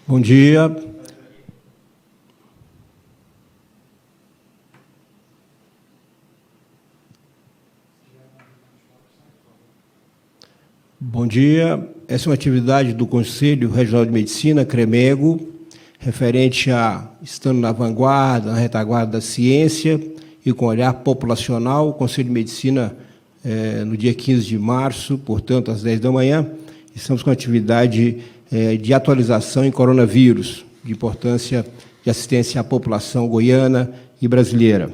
Bom dia. Bom dia. Essa é uma atividade do Conselho Regional de Medicina, CREMEGO, referente a estando na vanguarda, na retaguarda da ciência e com olhar populacional. O Conselho de Medicina, no dia 15 de março, portanto, às 10 da manhã, estamos com a atividade de atualização em coronavírus, de importância de assistência à população goiana e brasileira.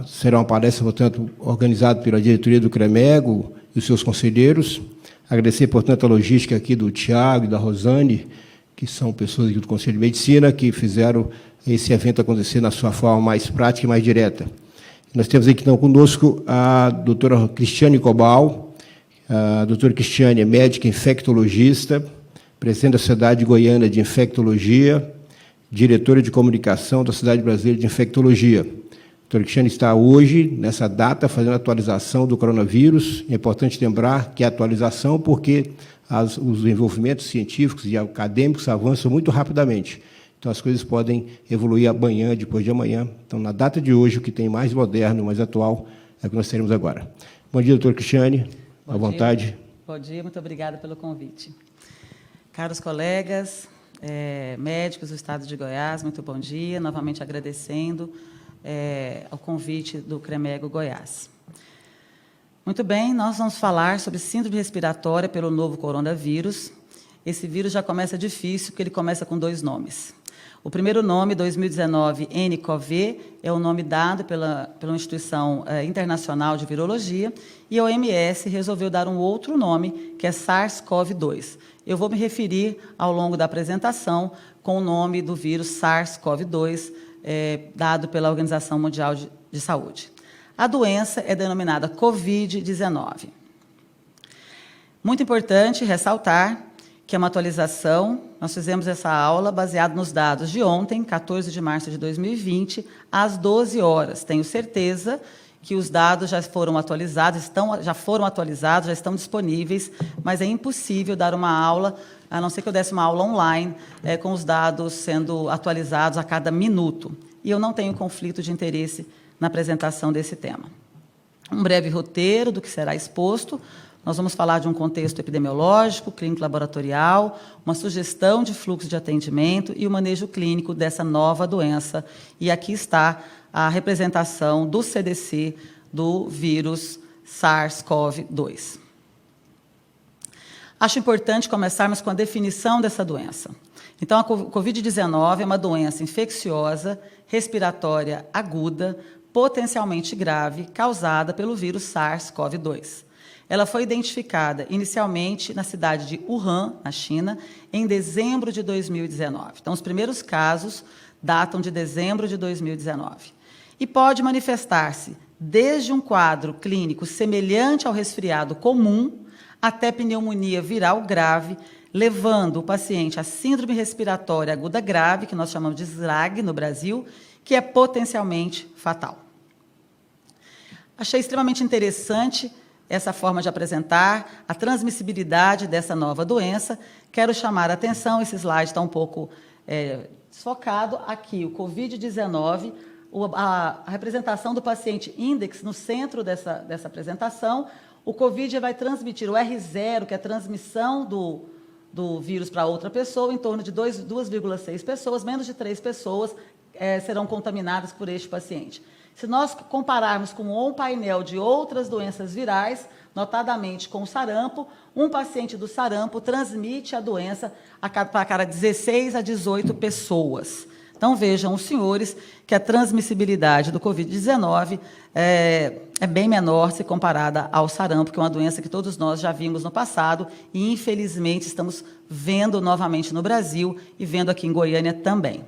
Será uma palestra, portanto, organizada pela diretoria do CREMEGO e os seus conselheiros. Agradecer, portanto, a logística aqui do Tiago e da Rosane, que são pessoas aqui do Conselho de Medicina, que fizeram esse evento acontecer na sua forma mais prática e mais direta. Nós temos aqui, então, conosco a doutora Cristiane Cobal. A doutora Cristiane é médica infectologista, presidente da Sociedade Goiana de Infectologia, diretora de comunicação da Sociedade Brasileira de Infectologia. A doutora Cristiane está hoje, nessa data, fazendo a atualização do coronavírus. É importante lembrar que é atualização porque os desenvolvimentos científicos e acadêmicos avançam muito rapidamente. Então, as coisas podem evoluir amanhã, depois de amanhã. Então, na data de hoje, o que tem mais moderno, mais atual, é o que nós teremos agora. Bom dia, doutora Cristiane. À vontade. Bom dia, muito obrigada pelo convite. Caros colegas, médicos do Estado de Goiás, muito bom dia. Novamente agradecendo ao convite do CREMEGO Goiás. Muito bem, nós vamos falar sobre síndrome respiratória pelo novo coronavírus. Esse vírus já começa difícil, porque ele começa com 2 nomes. O primeiro nome, 2019, nCoV, é o nome dado pela Instituição Internacional de Virologia, e a OMS resolveu dar um outro nome, que é SARS-CoV-2. Eu vou me referir, ao longo da apresentação, com o nome do vírus SARS-CoV-2, dado pela Organização Mundial de Saúde. A doença é denominada COVID-19. Muito importante ressaltar que é uma atualização. Nós fizemos essa aula baseada nos dados de ontem, 14 de março de 2020, às 12 horas. Tenho certeza que os dados já foram atualizados, já estão disponíveis, mas é impossível dar uma aula, a não ser que eu desse uma aula online, com os dados sendo atualizados a cada minuto. E eu não tenho conflito de interesse na apresentação desse tema. Um breve roteiro do que será exposto. Nós vamos falar de um contexto epidemiológico, clínico laboratorial, uma sugestão de fluxo de atendimento e o manejo clínico dessa nova doença. E aqui está a representação do CDC do vírus SARS-CoV-2. Acho importante começarmos com a definição dessa doença. Então, a COVID-19 é uma doença infecciosa, respiratória aguda, potencialmente grave, causada pelo vírus SARS-CoV-2. Ela foi identificada inicialmente na cidade de Wuhan, na China, em dezembro de 2019. Então, os primeiros casos datam de dezembro de 2019. E pode manifestar-se desde um quadro clínico semelhante ao resfriado comum até pneumonia viral grave, levando o paciente a síndrome respiratória aguda grave, que nós chamamos de SRAG no Brasil, que é potencialmente fatal. Achei extremamente interessante essa forma de apresentar a transmissibilidade dessa nova doença. Quero chamar a atenção, esse slide está um pouco desfocado, aqui o COVID-19, a representação do paciente index no centro dessa apresentação. O COVID vai transmitir o R0, que é a transmissão do vírus para outra pessoa, em torno de 2,6 pessoas, menos de 3 pessoas serão contaminadas por este paciente. Se nós compararmos com um painel de outras doenças virais, notadamente com o sarampo, um paciente do sarampo transmite a doença para cada 16 a 18 pessoas. Então, vejam os senhores que a transmissibilidade do COVID-19 é bem menor se comparada ao sarampo, que é uma doença que todos nós já vimos no passado e, infelizmente, estamos vendo novamente no Brasil e vendo aqui em Goiânia também.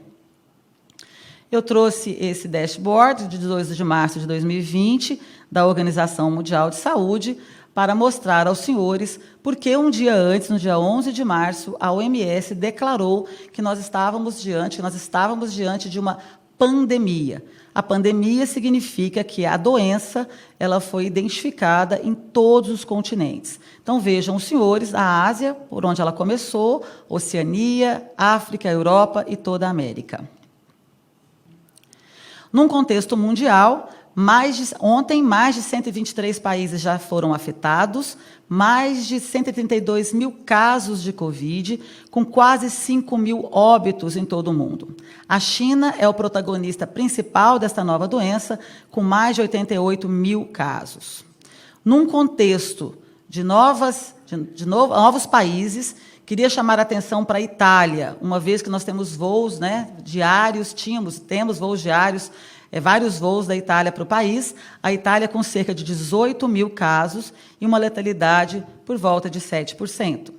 Eu trouxe esse dashboard de 2 de março de 2020, da Organização Mundial de Saúde, para mostrar aos senhores por que um dia antes, no dia 11 de março, a OMS declarou que nós estávamos diante de uma pandemia. A pandemia significa que a doença ela foi identificada em todos os continentes. Então, vejam os senhores, a Ásia, por onde ela começou, Oceania, África, Europa e toda a América. Num contexto mundial, ontem, mais de 123 países já foram afetados, mais de 132 mil casos de Covid, com quase 5 mil óbitos em todo o mundo. A China é o protagonista principal desta nova doença, com mais de 88 mil casos. Num contexto de novos países, queria chamar a atenção para a Itália, uma vez que nós temos voos, né, diários, temos voos diários, vários voos da Itália para o país, a Itália com cerca de 18 mil casos e uma letalidade por volta de 7%.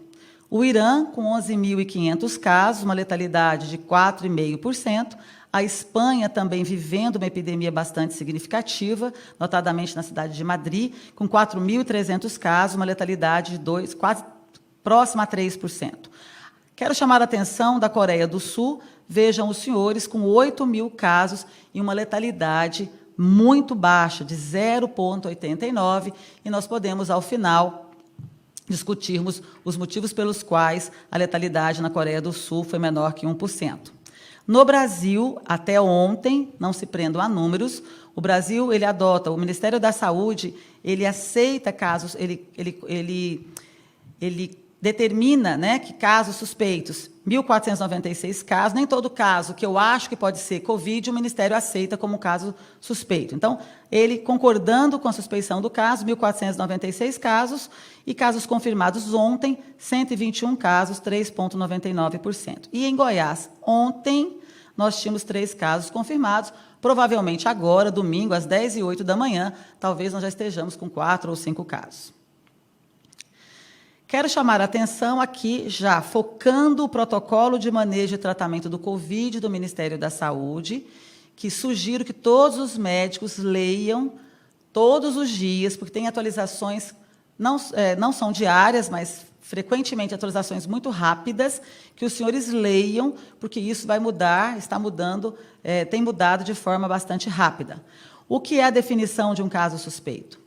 O Irã, com 11.500 casos, uma letalidade de 4,5%. A Espanha também vivendo uma epidemia bastante significativa, notadamente na cidade de Madrid, com 4.300 casos, uma letalidade de quase próxima a 3%. Quero chamar a atenção da Coreia do Sul. Vejam os senhores, com 8 mil casos e uma letalidade muito baixa, de 0,89%, e nós podemos, ao final, discutirmos os motivos pelos quais a letalidade na Coreia do Sul foi menor que 1%. No Brasil, até ontem, não se prendam a números, o Brasil o Ministério da Saúde, ele aceita casos, ele determina, né, que casos suspeitos, 1.496 casos, nem todo caso que eu acho que pode ser Covid, o Ministério aceita como caso suspeito. Então, ele, concordando com a suspeição do caso, 1.496 casos, e casos confirmados ontem, 121 casos, 3,99%. E em Goiás, ontem, nós tínhamos 3 casos confirmados, provavelmente agora, domingo, às 10h08 da manhã, talvez nós já estejamos com 4 ou 5 casos. Quero chamar a atenção aqui, já focando o protocolo de manejo e tratamento do Covid do Ministério da Saúde, que sugiro que todos os médicos leiam todos os dias, porque tem atualizações, não são diárias, mas frequentemente atualizações muito rápidas, que os senhores leiam, porque isso vai mudar, está mudando, tem mudado de forma bastante rápida. O que é a definição de um caso suspeito?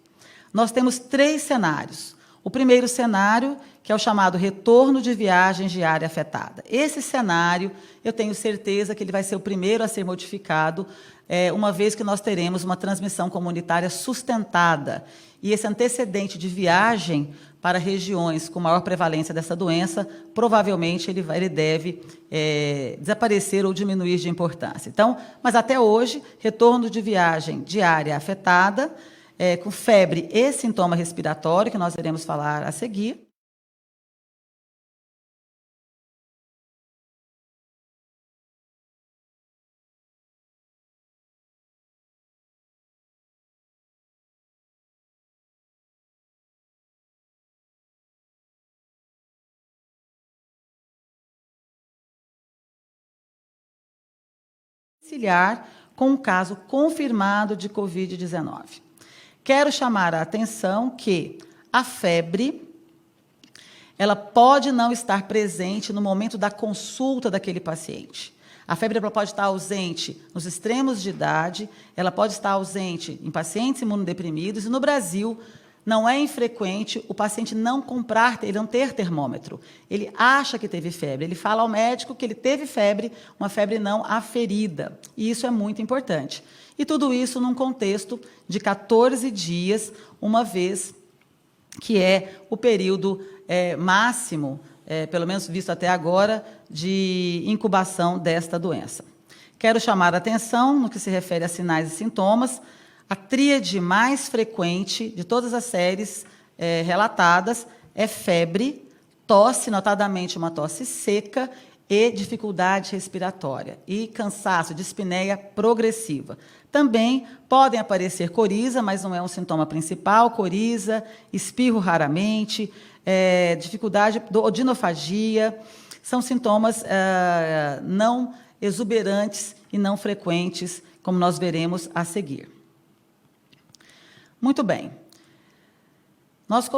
Nós temos 3 cenários. O primeiro cenário, que é o chamado retorno de viagens de área afetada. Esse cenário, eu tenho certeza que ele vai ser o primeiro a ser modificado, uma vez que nós teremos uma transmissão comunitária sustentada. E esse antecedente de viagem para regiões com maior prevalência dessa doença, provavelmente ele deve desaparecer ou diminuir de importância. Então, mas até hoje, retorno de viagem de área afetada, com febre e sintoma respiratório, que nós iremos falar a seguir. Domiciliar com um caso confirmado de Covid-19. Quero chamar a atenção que a febre, ela pode não estar presente no momento da consulta daquele paciente. A febre ela pode estar ausente nos extremos de idade, ela pode estar ausente em pacientes imunodeprimidos, e no Brasil não é infrequente o paciente ele não ter termômetro. Ele acha que teve febre, ele fala ao médico que ele teve febre, uma febre não aferida, e isso é muito importante. E tudo isso num contexto de 14 dias, uma vez que é o período máximo, pelo menos visto até agora, de incubação desta doença. Quero chamar a atenção, no que se refere a sinais e sintomas, a tríade mais frequente de todas as séries relatadas é febre, tosse, notadamente uma tosse seca, e dificuldade respiratória, e cansaço, dispneia progressiva. Também podem aparecer coriza, mas não é um sintoma principal, coriza, espirro raramente, dificuldade, odinofagia, são sintomas não exuberantes e não frequentes, como nós veremos a seguir. Muito bem. Nós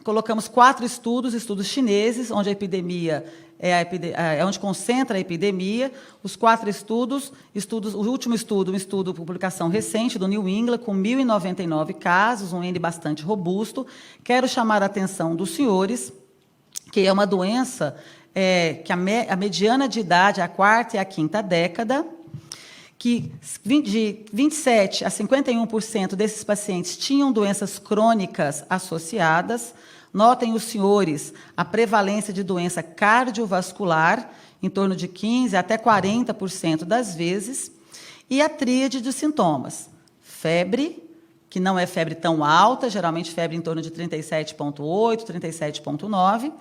colocamos 4 estudos chineses, onde a epidemia é onde concentra a epidemia. Os 4 estudos, o último estudo, um estudo de publicação recente do New England, com 1.099 casos, um N bastante robusto. Quero chamar a atenção dos senhores, que é uma doença que a mediana de idade é a 4ª e a 5ª década, que de 27% a 51% desses pacientes tinham doenças crônicas associadas. Notem os senhores a prevalência de doença cardiovascular, em torno de 15% até 40% das vezes, e a tríade de sintomas. Febre, que não é febre tão alta, geralmente febre em torno de 37,8, 37,9,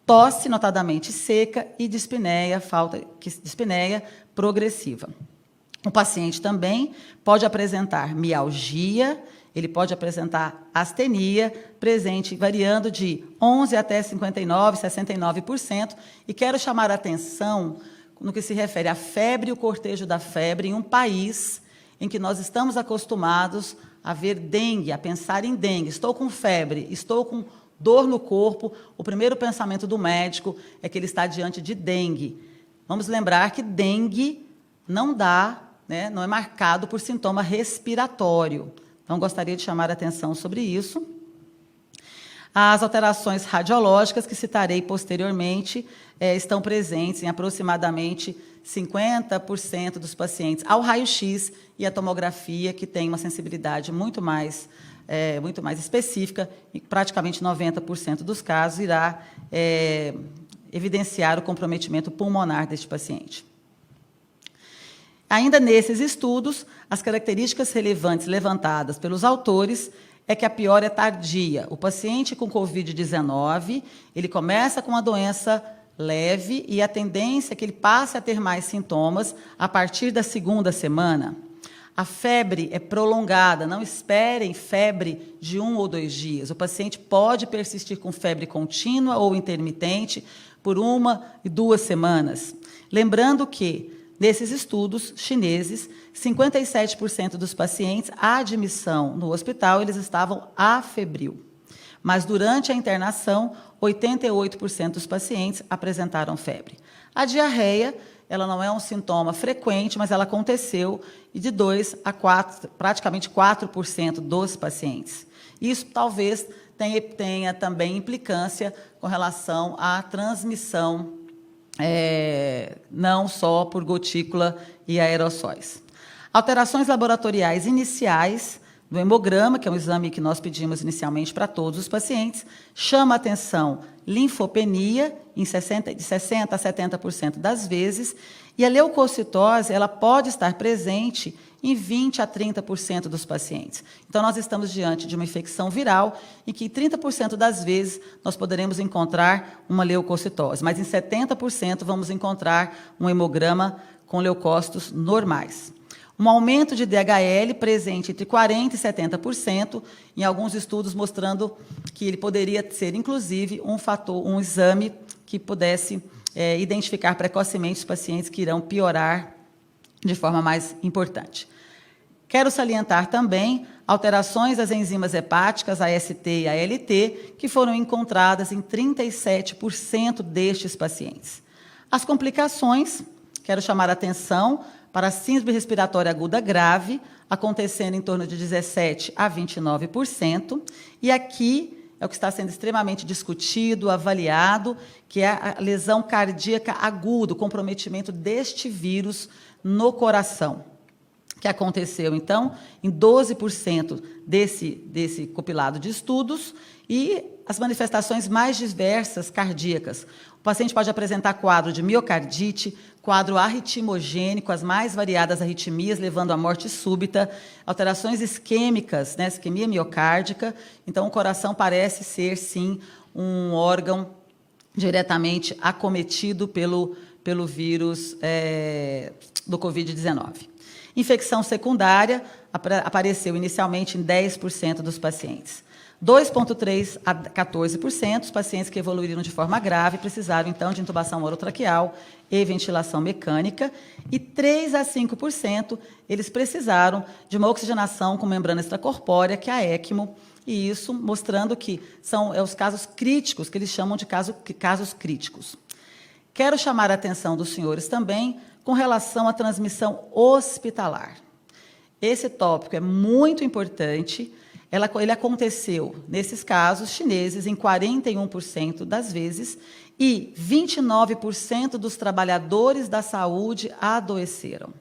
tosse notadamente seca e dispneia, dispneia progressiva. O paciente também pode apresentar mialgia, ele pode apresentar astenia, presente variando de 11% até 59%, 69%, e quero chamar a atenção no que se refere à febre e o cortejo da febre em um país em que nós estamos acostumados a ver dengue, a pensar em dengue. Estou com febre, estou com dor no corpo, o primeiro pensamento do médico é que ele está diante de dengue. Vamos lembrar que dengue não não é marcado por sintoma respiratório. Então, gostaria de chamar a atenção sobre isso. As alterações radiológicas, que citarei posteriormente, estão presentes em aproximadamente 50% dos pacientes ao raio-x e à tomografia, que tem uma sensibilidade muito mais específica, e praticamente 90% dos casos irá evidenciar o comprometimento pulmonar deste paciente. Ainda nesses estudos, as características relevantes levantadas pelos autores é que a piora é tardia. O paciente com Covid-19, ele começa com uma doença leve e a tendência é que ele passe a ter mais sintomas a partir da 2ª semana. A febre é prolongada, não esperem febre de 1 ou 2 dias. O paciente pode persistir com febre contínua ou intermitente por 1 e 2 semanas. Lembrando que, nesses estudos chineses, 57% dos pacientes à admissão no hospital, eles estavam afebril. Mas, durante a internação, 88% dos pacientes apresentaram febre. A diarreia, ela não é um sintoma frequente, mas ela aconteceu de 2 a 4, praticamente 4% dos pacientes. Isso talvez tenha também implicância com relação à transmissão, não só por gotícula e aerossóis. Alterações laboratoriais iniciais do hemograma, que é um exame que nós pedimos inicialmente para todos os pacientes, chama a atenção linfopenia, de 60% a 70% das vezes, e a leucocitose ela pode estar presente em 20% a 30% dos pacientes. Então, nós estamos diante de uma infecção viral em que 30% das vezes nós poderemos encontrar uma leucocitose, mas em 70% vamos encontrar um hemograma com leucócitos normais. Um aumento de DHL presente entre 40% e 70%, em alguns estudos mostrando que ele poderia ser, inclusive, um exame que pudesse identificar precocemente os pacientes que irão piorar de forma mais importante. Quero salientar também alterações das enzimas hepáticas, AST e ALT, que foram encontradas em 37% destes pacientes. As complicações, quero chamar a atenção para a síndrome respiratória aguda grave, acontecendo em torno de 17% a 29%, e aqui é o que está sendo extremamente discutido, avaliado, que é a lesão cardíaca aguda, o comprometimento deste vírus no coração, que aconteceu, então, em 12% desse compilado de estudos, e as manifestações mais diversas cardíacas. O paciente pode apresentar quadro de miocardite, quadro arritmogênico, as mais variadas arritmias, levando à morte súbita, alterações isquêmicas, isquemia miocárdica. Então, o coração parece ser, sim, um órgão diretamente acometido pelo vírus do Covid-19. Infecção secundária apareceu inicialmente em 10% dos pacientes. 2,3% a 14%, os pacientes que evoluíram de forma grave precisaram, então, de intubação orotraqueal e ventilação mecânica, e 3% a 5% eles precisaram de uma oxigenação com membrana extracorpórea, que é a ECMO, e isso mostrando que são os casos críticos, que eles chamam de casos críticos. Quero chamar a atenção dos senhores também com relação à transmissão hospitalar. Esse tópico é muito importante. Ele aconteceu, nesses casos chineses, em 41% das vezes, e 29% dos trabalhadores da saúde adoeceram.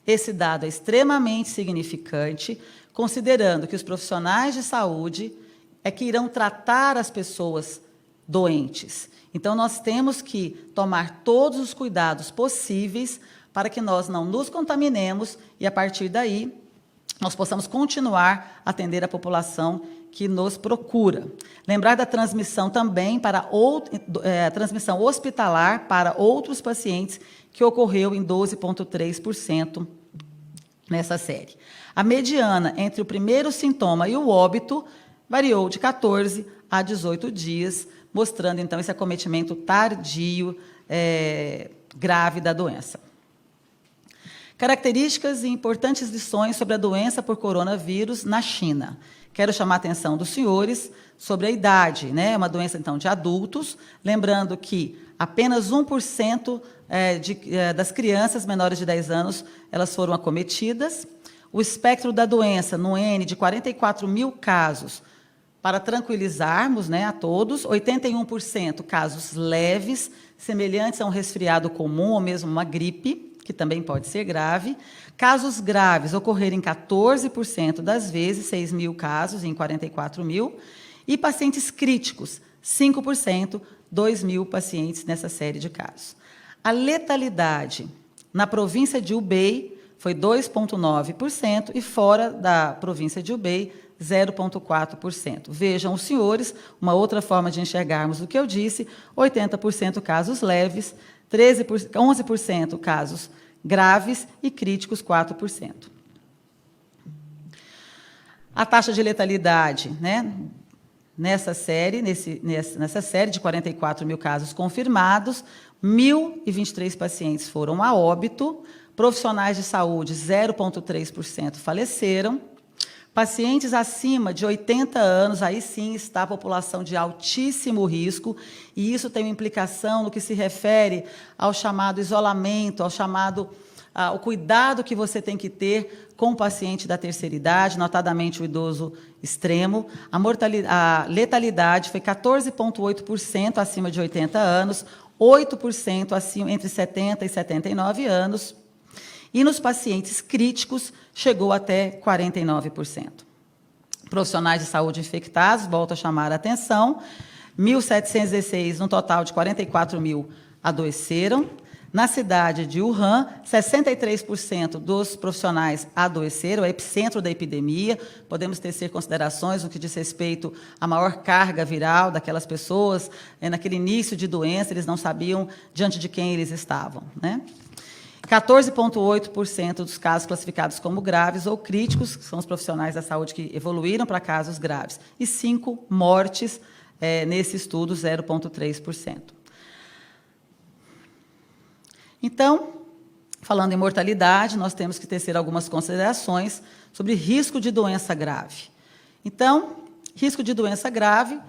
Esse dado é extremamente significante, considerando que os profissionais de saúde é que irão tratar as pessoas doentes. Então, nós temos que tomar todos os cuidados possíveis para que nós não nos contaminemos e, a partir daí, nós possamos continuar a atender a população que nos procura. Lembrar da transmissão também transmissão hospitalar para outros pacientes, que ocorreu em 12,3% nessa série. A mediana entre o primeiro sintoma e o óbito variou de 14 a 18 dias, mostrando, então, esse acometimento tardio grave da doença. Características e importantes lições sobre a doença por coronavírus na China. Quero chamar a atenção dos senhores sobre a idade, né? É uma doença, então, de adultos, lembrando que apenas 1% das crianças menores de 10 anos elas foram acometidas. O espectro da doença, no N, de 44 mil casos, para tranquilizarmos, né, a todos, 81% casos leves, semelhantes a um resfriado comum ou mesmo uma gripe, que também pode ser grave. Casos graves ocorreram em 14% das vezes, 6 mil casos em 44 mil. E pacientes críticos, 5%, 2 mil pacientes nessa série de casos. A letalidade na província de Hubei foi 2,9% e fora da província de Hubei, 0,4%. Vejam os senhores, uma outra forma de enxergarmos o que eu disse, 80% casos leves, 11% casos graves e críticos, 4%. A taxa de letalidade, né, nessa série de 44 mil casos confirmados, 1.023 pacientes foram a óbito, profissionais de saúde, 0,3% faleceram. Pacientes acima de 80 anos, aí sim está a população de altíssimo risco, e isso tem uma implicação no que se refere ao chamado isolamento, ao cuidado que você tem que ter com o paciente da terceira idade, notadamente o idoso extremo. A letalidade foi 14,8% acima de 80 anos, 8% acima, entre 70 e 79 anos, e nos pacientes críticos chegou até 49%. Profissionais de saúde infectados, volto a chamar a atenção, 1.716, no total de 44 mil, adoeceram. Na cidade de Wuhan, 63% dos profissionais adoeceram, é o epicentro da epidemia. Podemos tecer considerações no que diz respeito à maior carga viral daquelas pessoas. Naquele início de doença, eles não sabiam diante de quem eles estavam, né? 14,8% dos casos classificados como graves ou críticos, que são os profissionais da saúde que evoluíram para casos graves, e 5 mortes nesse estudo, 0,3%. Então, falando em mortalidade, nós temos que tecer algumas considerações sobre risco de doença grave. Então, risco de doença grave,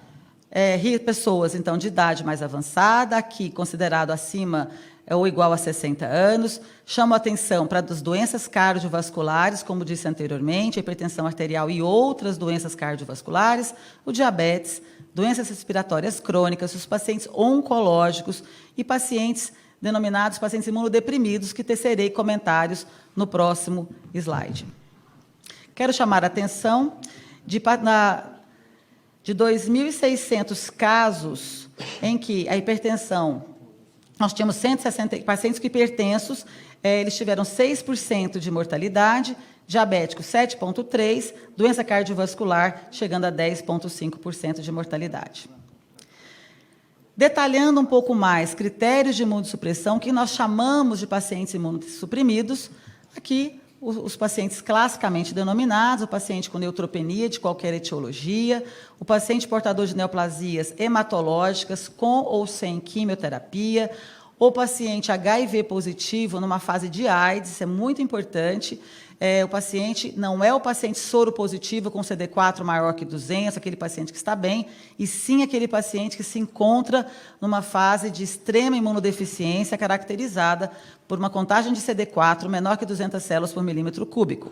pessoas então, de idade mais avançada, aqui considerado acima ou igual a 60 anos, chamo a atenção para as doenças cardiovasculares, como disse anteriormente, a hipertensão arterial e outras doenças cardiovasculares, o diabetes, doenças respiratórias crônicas, os pacientes oncológicos e pacientes denominados pacientes imunodeprimidos, que tecerei comentários no próximo slide. Quero chamar a atenção de 2.600 casos em que a hipertensão, nós tínhamos 160 pacientes hipertensos, eles tiveram 6% de mortalidade, diabético 7,3%, doença cardiovascular chegando a 10,5% de mortalidade. Detalhando um pouco mais critérios de imunossupressão, que nós chamamos de pacientes imunossuprimidos, aqui os pacientes classicamente denominados, o paciente com neutropenia de qualquer etiologia, o paciente portador de neoplasias hematológicas com ou sem quimioterapia, o paciente HIV positivo numa fase de AIDS, isso é muito importante. O paciente não é o paciente soro positivo com CD4 maior que 200, aquele paciente que está bem, e sim aquele paciente que se encontra numa fase de extrema imunodeficiência caracterizada por uma contagem de CD4 menor que 200 células por milímetro cúbico.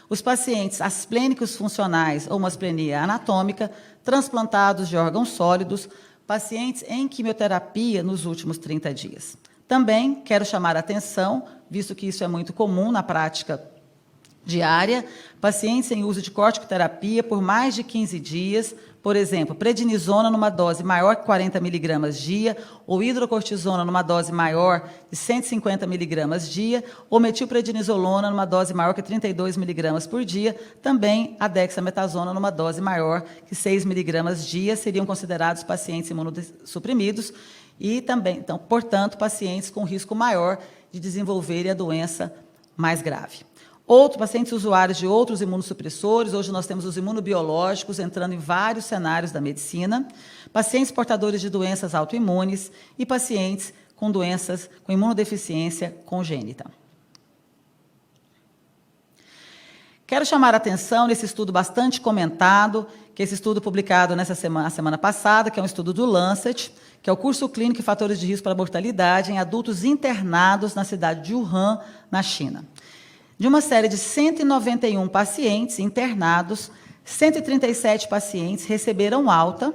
Os pacientes asplênicos funcionais ou uma asplenia anatômica, transplantados de órgãos sólidos, pacientes em quimioterapia nos últimos 30 dias. Também quero chamar a atenção, visto que isso é muito comum na prática diária, pacientes em uso de corticoterapia por mais de 15 dias, por exemplo, prednisona numa dose maior que 40 mg dia, ou hidrocortisona numa dose maior de 150 mg dia, ou metilprednisolona numa dose maior que 32 mg por dia, também a dexametasona numa dose maior que 6 mg dia, seriam considerados pacientes imunossuprimidos e também, então, portanto, pacientes com risco maior de desenvolverem a doença mais grave. Outros pacientes usuários de outros imunossupressores, hoje nós temos os imunobiológicos entrando em vários cenários da medicina, pacientes portadores de doenças autoimunes e pacientes com doenças com imunodeficiência congênita. Quero chamar a atenção nesse estudo bastante comentado, que é esse estudo publicado nessa semana passada, que é um estudo do Lancet, que é o curso clínico e fatores de risco para a mortalidade em adultos internados na cidade de Wuhan, na China. De uma série de 191 pacientes internados, 137 pacientes receberam alta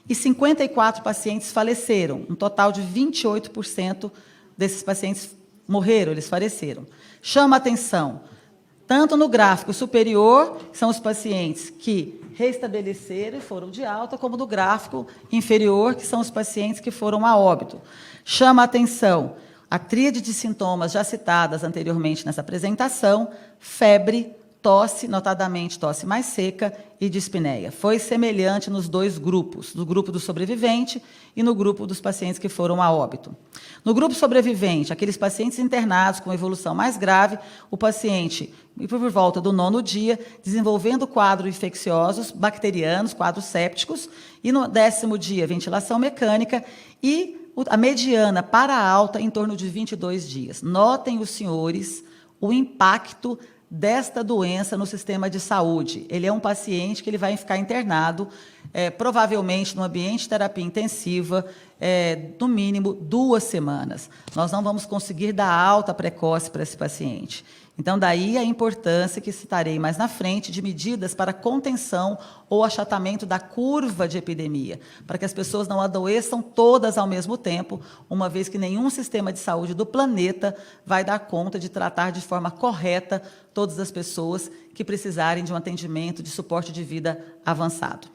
e 54 pacientes faleceram. Um total de 28% desses pacientes morreram, eles faleceram. Chama a atenção, tanto no gráfico superior, que são os pacientes que restabeleceram e foram de alta, como no gráfico inferior, que são os pacientes que foram a óbito. Chama a atenção a tríade de sintomas já citadas anteriormente nessa apresentação: febre, tosse, notadamente tosse mais seca, e dispneia. Foi semelhante nos dois grupos, no grupo do sobrevivente e no grupo dos pacientes que foram a óbito. No grupo sobrevivente, aqueles pacientes internados com evolução mais grave, o paciente, por volta do 9º dia, desenvolvendo quadros infecciosos, bacterianos, quadros sépticos, e no 10º dia, ventilação mecânica, e a mediana para a alta em torno de 22 dias. Notem, os senhores, o impacto desta doença no sistema de saúde. Ele é um paciente que ele vai ficar internado, provavelmente no ambiente de terapia intensiva, no mínimo 2 semanas. Nós não vamos conseguir dar alta precoce para esse paciente. Então, daí a importância que citarei mais na frente de medidas para contenção ou achatamento da curva de epidemia, para que as pessoas não adoeçam todas ao mesmo tempo, uma vez que nenhum sistema de saúde do planeta vai dar conta de tratar de forma correta todas as pessoas que precisarem de um atendimento de suporte de vida avançado.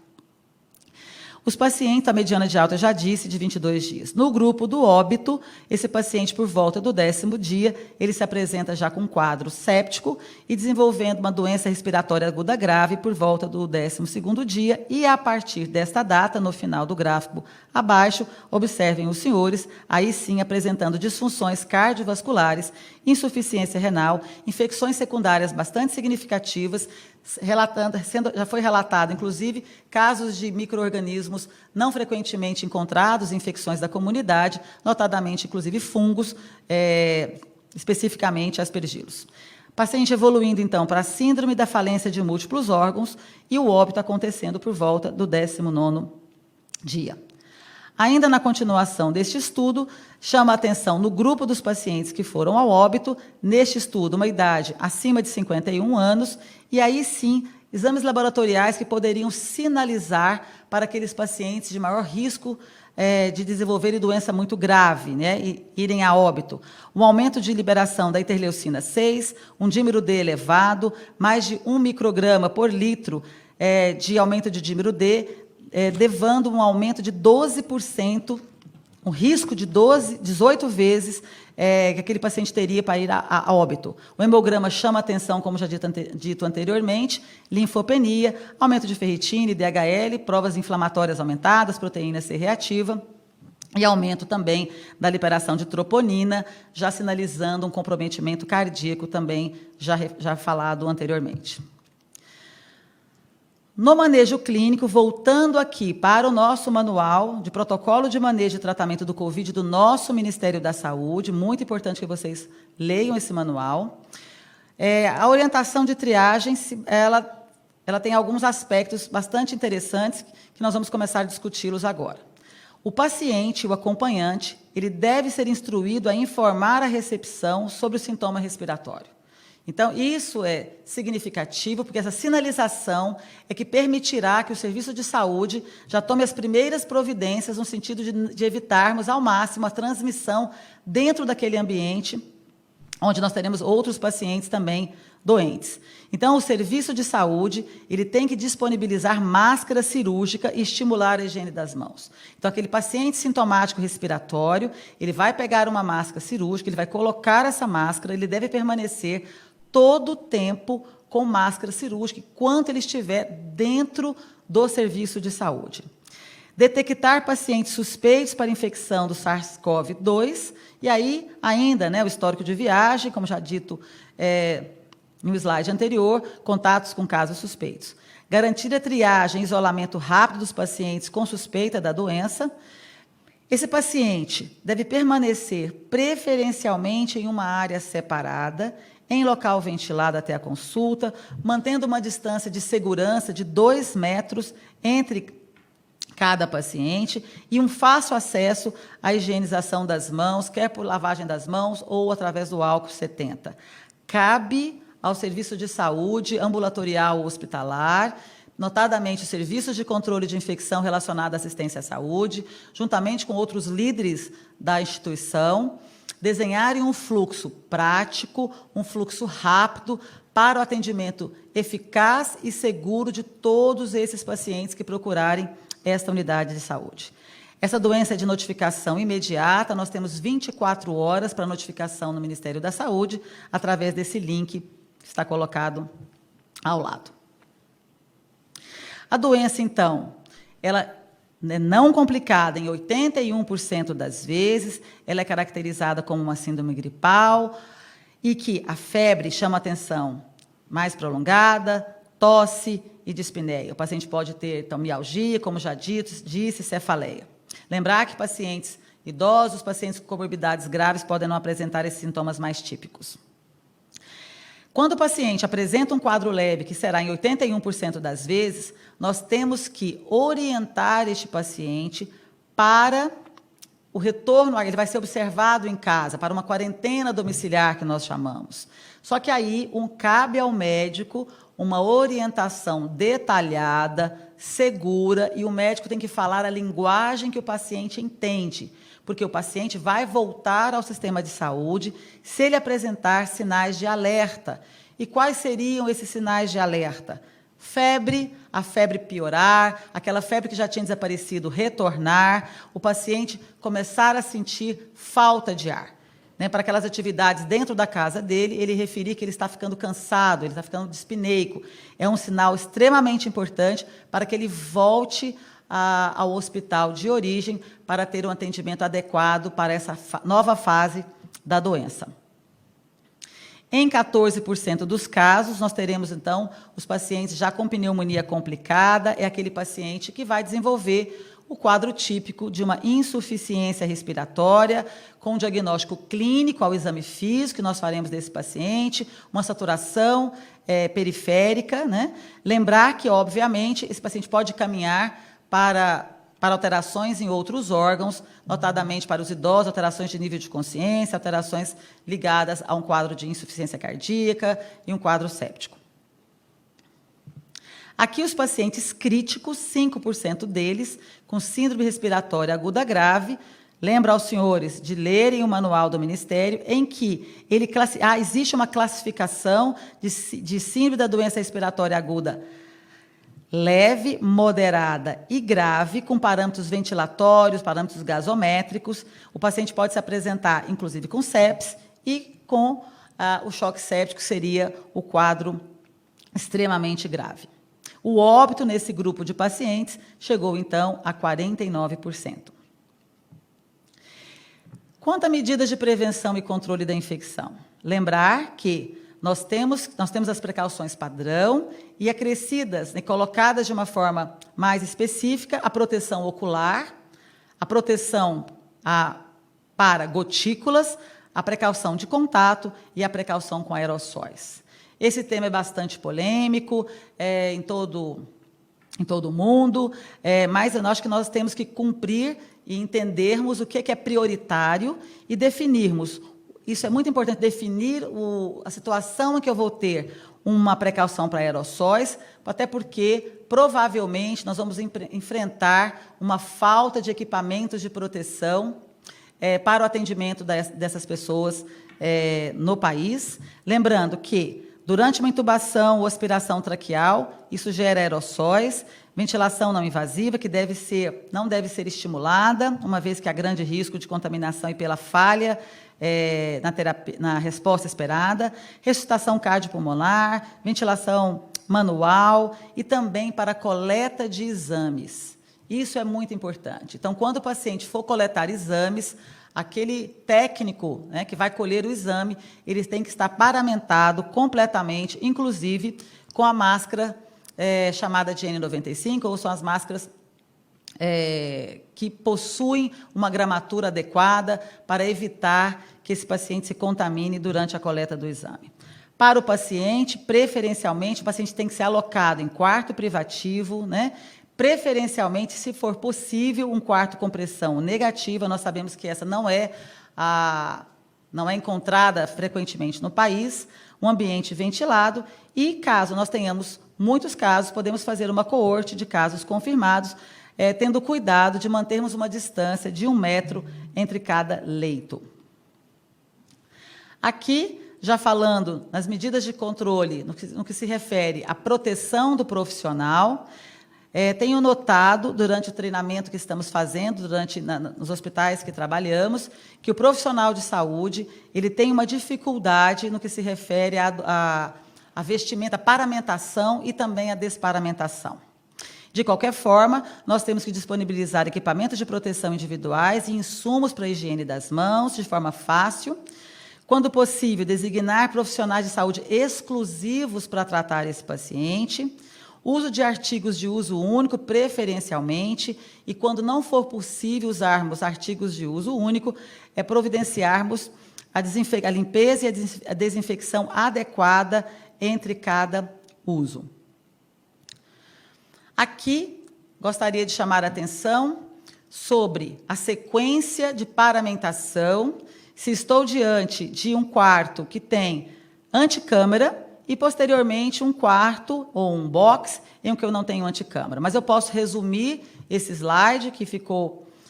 Os pacientes, a mediana de alta, já disse, de 22 dias. No grupo do óbito, esse paciente, por volta do 10º dia, ele se apresenta já com um quadro séptico e desenvolvendo uma doença respiratória aguda grave por volta do 12º dia, e a partir desta data, no final do gráfico abaixo, observem os senhores, aí sim apresentando disfunções cardiovasculares, insuficiência renal, infecções secundárias bastante significativas, já foi relatado, inclusive, casos de micro-organismos não frequentemente encontrados em infecções da comunidade, notadamente, inclusive, fungos, especificamente aspergilos. Paciente evoluindo, então, para a síndrome da falência de múltiplos órgãos e o óbito acontecendo por volta do 19º dia. Ainda na continuação deste estudo, chama a atenção no grupo dos pacientes que foram ao óbito, neste estudo, uma idade acima de 51 anos, e aí sim, exames laboratoriais que poderiam sinalizar para aqueles pacientes de maior risco de desenvolverem doença muito grave, né, e irem a óbito. Um aumento de liberação da interleucina 6, um dímero D elevado, mais de 1 micrograma por litro de aumento de dímero D, levando um aumento de 12%, um risco de 18 vezes que aquele paciente teria para ir a óbito. O hemograma chama atenção, como já dito anteriormente, linfopenia, aumento de ferritina e DHL, provas inflamatórias aumentadas, proteína C reativa, e aumento também da liberação de troponina, já sinalizando um comprometimento cardíaco também já falado anteriormente. No manejo clínico, voltando aqui para o nosso manual de protocolo de manejo e tratamento do Covid do nosso Ministério da Saúde, muito importante que vocês leiam esse manual. A orientação de triagem, ela tem alguns aspectos bastante interessantes que nós vamos começar a discuti-los agora. O paciente, o acompanhante, ele deve ser instruído a informar a recepção sobre o sintoma respiratório. Então, isso é significativo, porque essa sinalização é que permitirá que o serviço de saúde já tome as primeiras providências no sentido de evitarmos ao máximo a transmissão dentro daquele ambiente, onde nós teremos outros pacientes também doentes. Então, o serviço de saúde, ele tem que disponibilizar máscara cirúrgica e estimular a higiene das mãos. Então, aquele paciente sintomático respiratório, ele vai pegar uma máscara cirúrgica, ele vai colocar essa máscara, ele deve permanecer todo o tempo com máscara cirúrgica, enquanto ele estiver dentro do serviço de saúde. Detectar pacientes suspeitos para infecção do SARS-CoV-2, e aí ainda o histórico de viagem, como já dito no slide anterior, contatos com casos suspeitos. Garantir a triagem e isolamento rápido dos pacientes com suspeita da doença. Esse paciente deve permanecer preferencialmente em uma área separada, em local ventilado até a consulta, mantendo uma distância de segurança de 2 metros entre cada paciente e um fácil acesso à higienização das mãos, quer por lavagem das mãos ou através do álcool 70. Cabe ao serviço de saúde ambulatorial ou hospitalar, notadamente os serviços de controle de infecção relacionado à assistência à saúde, juntamente com outros líderes da instituição, desenharem um fluxo prático, um fluxo rápido para o atendimento eficaz e seguro de todos esses pacientes que procurarem esta unidade de saúde. Essa doença é de notificação imediata, nós temos 24 horas para notificação no Ministério da Saúde, através desse link que está colocado ao lado. A doença, então, ela é não complicada em 81% das vezes, ela é caracterizada como uma síndrome gripal e que a febre chama atenção mais prolongada, tosse e dispneia. O paciente pode ter então, mialgia, como já disse, cefaleia. Lembrar que pacientes idosos, pacientes com comorbidades graves podem não apresentar esses sintomas mais típicos. Quando o paciente apresenta um quadro leve, que será em 81% das vezes, nós temos que orientar este paciente para o retorno, ele vai ser observado em casa, para uma quarentena domiciliar, que nós chamamos. Só que aí cabe ao médico uma orientação detalhada, segura, e o médico tem que falar a linguagem que o paciente entende, porque o paciente vai voltar ao sistema de saúde se ele apresentar sinais de alerta. E quais seriam esses sinais de alerta? Febre, a febre piorar, aquela febre que já tinha desaparecido retornar, o paciente começar a sentir falta de ar. Para aquelas atividades dentro da casa dele, ele referir que ele está ficando cansado, ele está ficando dispneico. É um sinal extremamente importante para que ele volte ao hospital de origem para ter um atendimento adequado para essa nova fase da doença. Em 14% dos casos, nós teremos, então, os pacientes já com pneumonia complicada, é aquele paciente que vai desenvolver o quadro típico de uma insuficiência respiratória, com um diagnóstico clínico ao exame físico, que nós faremos desse paciente, uma saturação periférica. Lembrar que, obviamente, esse paciente pode caminhar para alterações em outros órgãos, notadamente para os idosos, alterações de nível de consciência, alterações ligadas a um quadro de insuficiência cardíaca e um quadro séptico. Aqui os pacientes críticos, 5% deles, com síndrome respiratória aguda grave, lembro aos senhores de lerem o manual do Ministério, em que existe uma classificação de síndrome da doença respiratória aguda leve, moderada e grave, com parâmetros ventilatórios, parâmetros gasométricos. O paciente pode se apresentar, inclusive, com sepse e com o choque séptico, seria o quadro extremamente grave. O óbito nesse grupo de pacientes chegou, então, a 49%. Quanto a medidas de prevenção e controle da infecção, lembrar que, nós temos as precauções padrão e acrescidas, né, colocadas de uma forma mais específica, a proteção ocular, a proteção para gotículas, a precaução de contato e a precaução com aerossóis. Esse tema é bastante polêmico em todo o mundo, mas eu acho que nós temos que cumprir e entendermos o que é prioritário e definirmos. Isso é muito importante, definir a situação em que eu vou ter uma precaução para aerossóis, até porque, provavelmente, nós vamos enfrentar uma falta de equipamentos de proteção para o atendimento dessas pessoas no país. Lembrando que, durante uma intubação ou aspiração traqueal, isso gera aerossóis, ventilação não invasiva, que não deve ser estimulada, uma vez que há grande risco de contaminação e pela falha na resposta esperada, ressuscitação cardiopulmonar, ventilação manual e também para coleta de exames. Isso é muito importante. Então, quando o paciente for coletar exames, aquele técnico, né, que vai colher o exame, ele tem que estar paramentado completamente, inclusive com a máscara chamada de N95, ou são as máscaras que possuem uma gramatura adequada para evitar que esse paciente se contamine durante a coleta do exame. Para o paciente, preferencialmente, o paciente tem que ser alocado em quarto privativo, né? Preferencialmente, se for possível, um quarto com pressão negativa. Nós sabemos que essa não é encontrada frequentemente no país, um ambiente ventilado, e caso nós tenhamos muitos casos, podemos fazer uma coorte de casos confirmados, tendo cuidado de mantermos uma distância de 1 metro entre cada leito. Aqui, já falando nas medidas de controle, no que se refere à proteção do profissional, tenho notado, durante o treinamento que estamos fazendo, nos hospitais que trabalhamos, que o profissional de saúde ele tem uma dificuldade no que se refere à vestimenta, à paramentação e também à desparamentação. De qualquer forma, nós temos que disponibilizar equipamentos de proteção individuais e insumos para a higiene das mãos, de forma fácil. Quando possível, designar profissionais de saúde exclusivos para tratar esse paciente. Uso de artigos de uso único, preferencialmente, e quando não for possível usarmos artigos de uso único, providenciarmos a limpeza e a desinfecção adequada entre cada uso. Aqui, gostaria de chamar a atenção sobre a sequência de paramentação, se estou diante de um quarto que tem anticâmara e, posteriormente, um quarto ou um box em que eu não tenho anticâmara. Mas eu posso resumir esse slide, que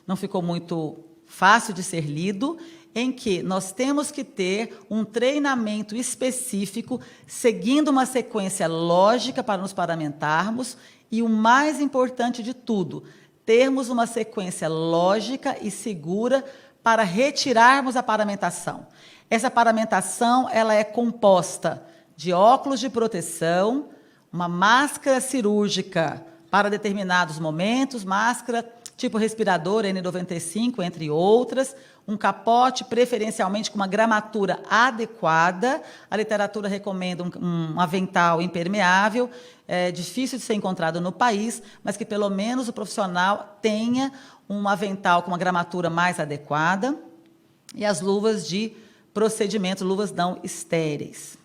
não ficou muito fácil de ser lido, em que nós temos que ter um treinamento específico, seguindo uma sequência lógica para nos paramentarmos, e o mais importante de tudo, termos uma sequência lógica e segura para retirarmos a paramentação. Essa paramentação ela é composta de óculos de proteção, uma máscara cirúrgica para determinados momentos, máscara tipo respirador N95, entre outras, um capote preferencialmente com uma gramatura adequada. A literatura recomenda um avental impermeável, difícil de ser encontrado no país, mas que pelo menos o profissional tenha um avental com uma gramatura mais adequada, e as luvas de procedimento, luvas não estéreis.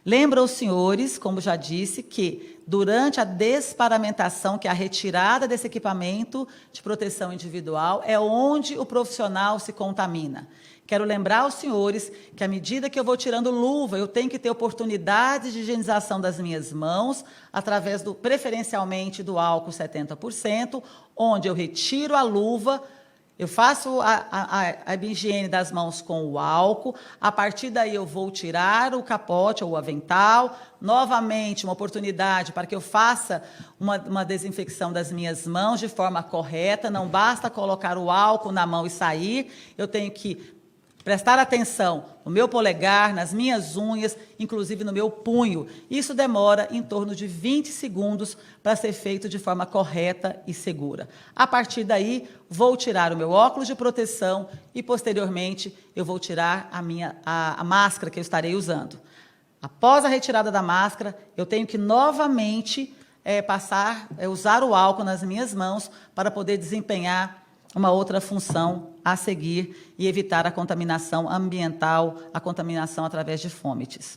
Lembra os senhores, como já disse, que durante a desparamentação, que é a retirada desse equipamento de proteção individual, é onde o profissional se contamina. Quero lembrar aos senhores que, à medida que eu vou tirando luva, eu tenho que ter oportunidade de higienização das minhas mãos, através preferencialmente do álcool 70%, onde eu retiro a luva, eu faço a higiene das mãos com o álcool, a partir daí eu vou tirar o capote ou o avental, novamente uma oportunidade para que eu faça uma desinfecção das minhas mãos de forma correta, não basta colocar o álcool na mão e sair, eu tenho que prestar atenção no meu polegar, nas minhas unhas, inclusive no meu punho. Isso demora em torno de 20 segundos para ser feito de forma correta e segura. A partir daí, vou tirar o meu óculos de proteção e, posteriormente, eu vou tirar a máscara que eu estarei usando. Após a retirada da máscara, eu tenho que novamente usar o álcool nas minhas mãos para poder desempenhar uma outra função a seguir e evitar a contaminação ambiental, a contaminação através de fomites.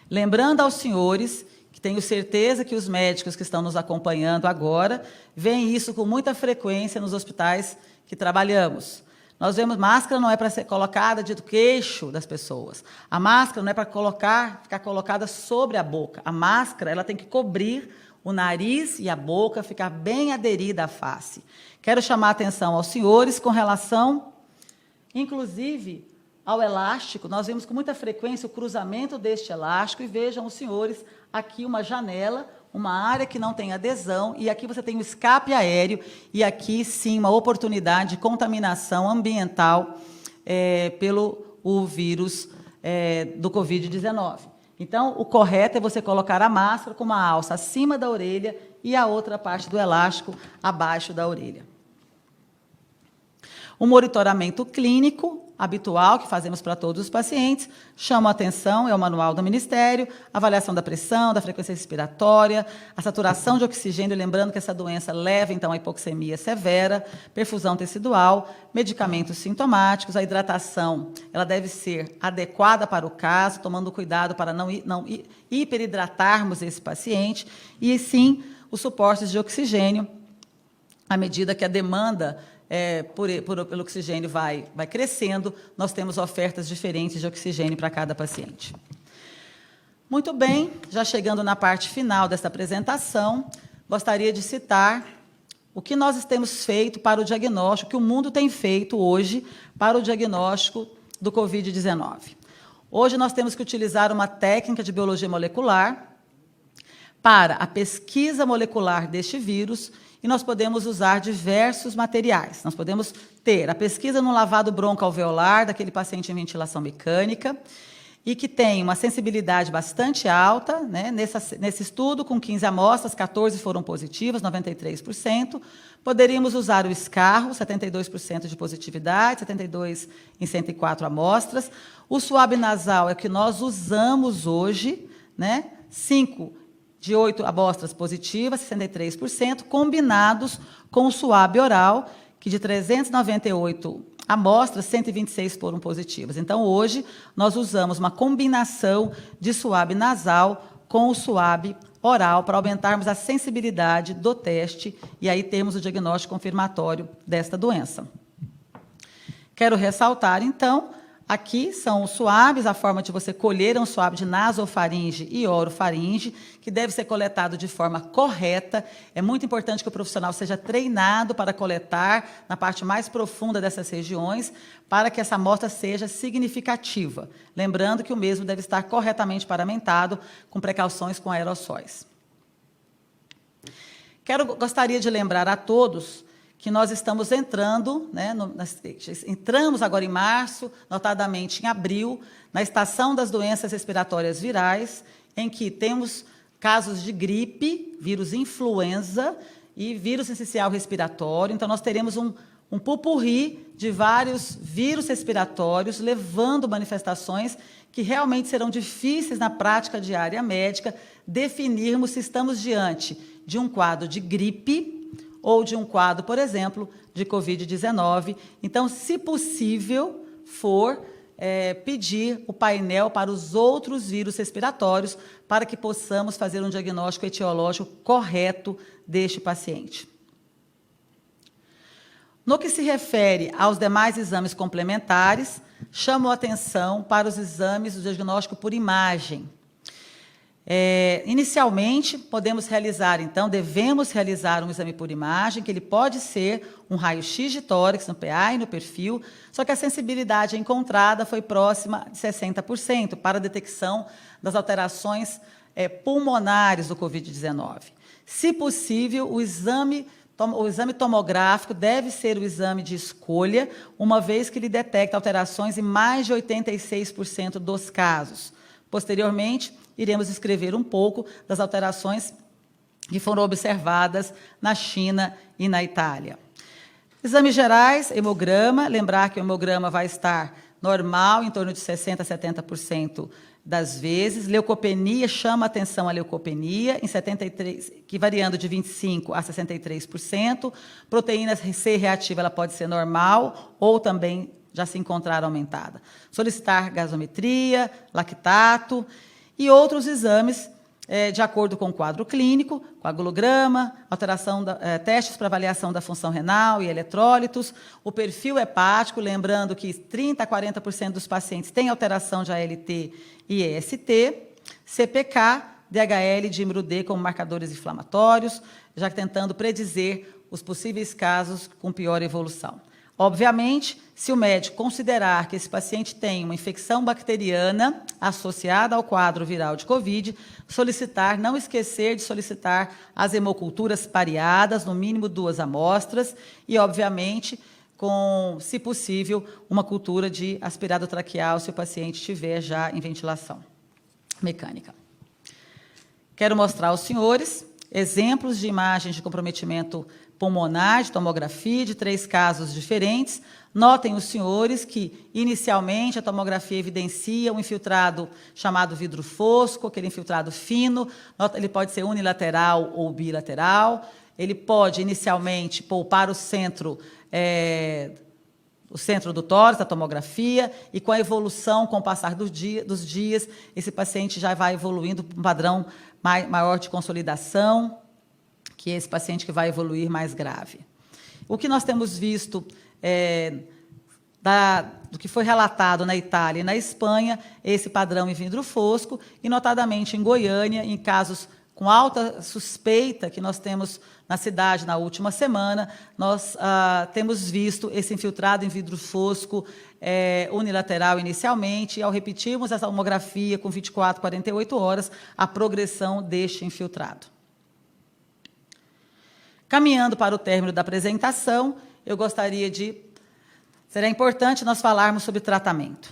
Lembrando aos senhores, que tenho certeza que os médicos que estão nos acompanhando agora veem isso com muita frequência nos hospitais que trabalhamos. Nós vemos, máscara não é para ser colocada do queixo das pessoas. A máscara não é para ficar colocada sobre a boca. A máscara, ela tem que cobrir o nariz e a boca, ficar bem aderida à face. Quero chamar a atenção aos senhores com relação, inclusive, ao elástico. Nós vemos com muita frequência o cruzamento deste elástico e vejam os senhores aqui uma janela, uma área que não tem adesão, e aqui você tem o escape aéreo, e aqui, sim, uma oportunidade de contaminação ambiental pelo vírus do Covid-19. Então, o correto é você colocar a máscara com uma alça acima da orelha e a outra parte do elástico abaixo da orelha. O monitoramento clínico habitual que fazemos para todos os pacientes, chama a atenção, é o manual do Ministério, avaliação da pressão, da frequência respiratória, a saturação de oxigênio, lembrando que essa doença leva, então, a hipoxemia severa, perfusão tecidual, medicamentos sintomáticos, a hidratação, ela deve ser adequada para o caso, tomando cuidado para não hiperidratarmos esse paciente, e, sim, os suportes de oxigênio, à medida que a demanda pelo oxigênio vai crescendo, nós temos ofertas diferentes de oxigênio para cada paciente. Muito bem, já chegando na parte final desta apresentação, gostaria de citar o que nós temos feito para o diagnóstico, o que o mundo tem feito hoje para o diagnóstico do Covid-19. Hoje nós temos que utilizar uma técnica de biologia molecular para a pesquisa molecular deste vírus, e nós podemos usar diversos materiais. Nós podemos ter a pesquisa no lavado broncoalveolar daquele paciente em ventilação mecânica e que tem uma sensibilidade bastante alta, né? Nesse estudo, com 15 amostras, 14 foram positivas, 93%. Poderíamos usar o escarro, 72% de positividade, 72 em 104 amostras. O suave nasal é o que nós usamos hoje, né? 5 de 8 amostras positivas, 63%, combinados com o suave oral, que de 398 amostras, 126 foram positivas. Então, hoje, nós usamos uma combinação de suave nasal com o suave oral para aumentarmos a sensibilidade do teste e aí termos o diagnóstico confirmatório desta doença. Quero ressaltar, então, aqui são os suaves, a forma de você colher um suave de nasofaringe e orofaringe, que deve ser coletado de forma correta. É muito importante que o profissional seja treinado para coletar na parte mais profunda dessas regiões, para que essa amostra seja significativa. Lembrando que o mesmo deve estar corretamente paramentado, com precauções com aerossóis. Gostaria de lembrar a todos que nós estamos entrando, né, entramos agora em março, notadamente em abril, na estação das doenças respiratórias virais, em que temos casos de gripe, vírus influenza e vírus essencial respiratório. Então, nós teremos um pupurri de vários vírus respiratórios, levando manifestações que realmente serão difíceis na prática diária médica, definirmos se estamos diante de um quadro de gripe ou de um quadro, por exemplo, de Covid-19. Então, se possível for, pedir o painel para os outros vírus respiratórios para que possamos fazer um diagnóstico etiológico correto deste paciente. No que se refere aos demais exames complementares, chamo a atenção para os exames do diagnóstico por imagem. Inicialmente, podemos realizar, então, devemos realizar um exame por imagem, que ele pode ser um raio-x de tórax no PA e no perfil, só que a sensibilidade encontrada foi próxima de 60% para a detecção das alterações pulmonares do Covid-19. Se possível, o exame tomográfico deve ser o exame de escolha, uma vez que ele detecta alterações em mais de 86% dos casos. Posteriormente, iremos escrever um pouco das alterações que foram observadas na China e na Itália. Exames gerais, hemograma, lembrar que o hemograma vai estar normal, em torno de 60% a 70% das vezes. Leucopenia, chama atenção a leucopenia, em 73%, que variando de 25% a 63%. Proteína C reativa, ela pode ser normal ou também já se encontrar aumentada. Solicitar gasometria, lactato e outros exames de acordo com o quadro clínico, coagulograma, testes para avaliação da função renal e eletrólitos, o perfil hepático, lembrando que 30% a 40% dos pacientes têm alteração de ALT e EST, CPK, DHL e dímero D como marcadores inflamatórios, já tentando predizer os possíveis casos com pior evolução. Obviamente, se o médico considerar que esse paciente tem uma infecção bacteriana associada ao quadro viral de COVID, não esquecer de solicitar as hemoculturas pareadas, no mínimo 2 amostras, e, obviamente, com, se possível, uma cultura de aspirado traqueal, se o paciente estiver já em ventilação mecânica. Quero mostrar aos senhores exemplos de imagens de comprometimento pulmonar, de tomografia, de 3 casos diferentes. Notem os senhores que, inicialmente, a tomografia evidencia um infiltrado chamado vidro fosco, aquele infiltrado fino. Ele pode ser unilateral ou bilateral. Ele pode, inicialmente, poupar o centro do tórax, da tomografia, e com a evolução, com o passar dos dias, esse paciente já vai evoluindo para um padrão maior de consolidação, que é esse paciente que vai evoluir mais grave. O que nós temos visto do que foi relatado na Itália e na Espanha, esse padrão em vidro fosco, e notadamente em Goiânia, em casos com alta suspeita que nós temos na cidade na última semana, nós temos visto esse infiltrado em vidro fosco unilateral inicialmente, e ao repetirmos essa tomografia com 24, 48 horas, a progressão deste infiltrado. Caminhando para o término da apresentação, eu gostaria será importante nós falarmos sobre tratamento.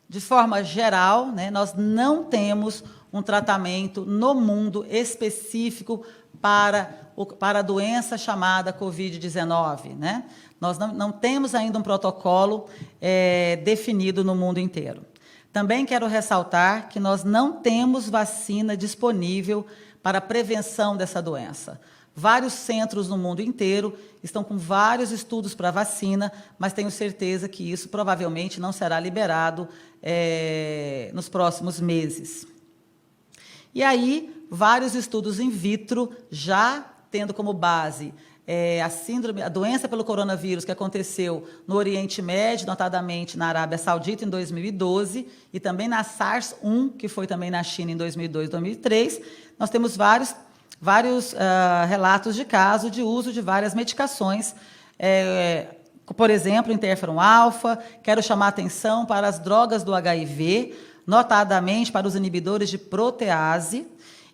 De forma geral, né, nós não temos um tratamento no mundo específico para a doença chamada Covid-19. Né? Nós não temos ainda um protocolo definido no mundo inteiro. Também quero ressaltar que nós não temos vacina disponível para a prevenção dessa doença. Vários centros no mundo inteiro estão com vários estudos para vacina, mas tenho certeza que isso provavelmente não será liberado nos próximos meses. E aí, vários estudos in vitro já tendo como base a doença pelo coronavírus que aconteceu no Oriente Médio, notadamente na Arábia Saudita em 2012, e também na SARS-1, que foi também na China em 2002 e 2003, nós temos vários relatos de caso de uso de várias medicações, por exemplo, interferon alfa. Quero chamar a atenção para as drogas do HIV, notadamente para os inibidores de protease,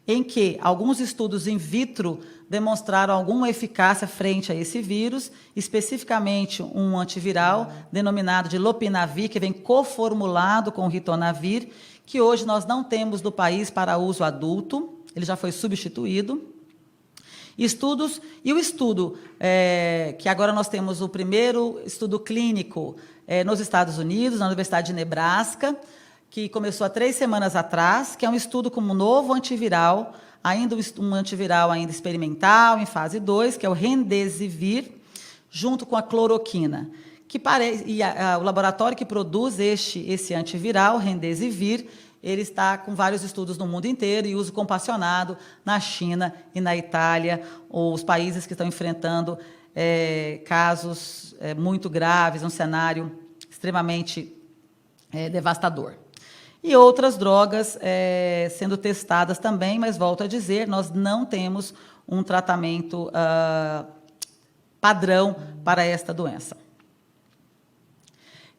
em que alguns estudos in vitro demonstraram alguma eficácia frente a esse vírus, especificamente um antiviral denominado de lopinavir, que vem coformulado com ritonavir, que hoje nós não temos no país para uso adulto. Ele já foi substituído. E o estudo, que agora nós temos o primeiro estudo clínico nos Estados Unidos, na Universidade de Nebraska, que começou há 3 semanas atrás, que é um estudo como um novo antiviral, um antiviral ainda experimental, em fase 2, que é o Remdesivir, junto com a cloroquina. O laboratório que produz esse antiviral, Remdesivir, ele está com vários estudos no mundo inteiro e uso compassionado na China e na Itália, os países que estão enfrentando casos muito graves, um cenário extremamente devastador. E outras drogas sendo testadas também, mas volto a dizer, nós não temos um tratamento padrão para esta doença.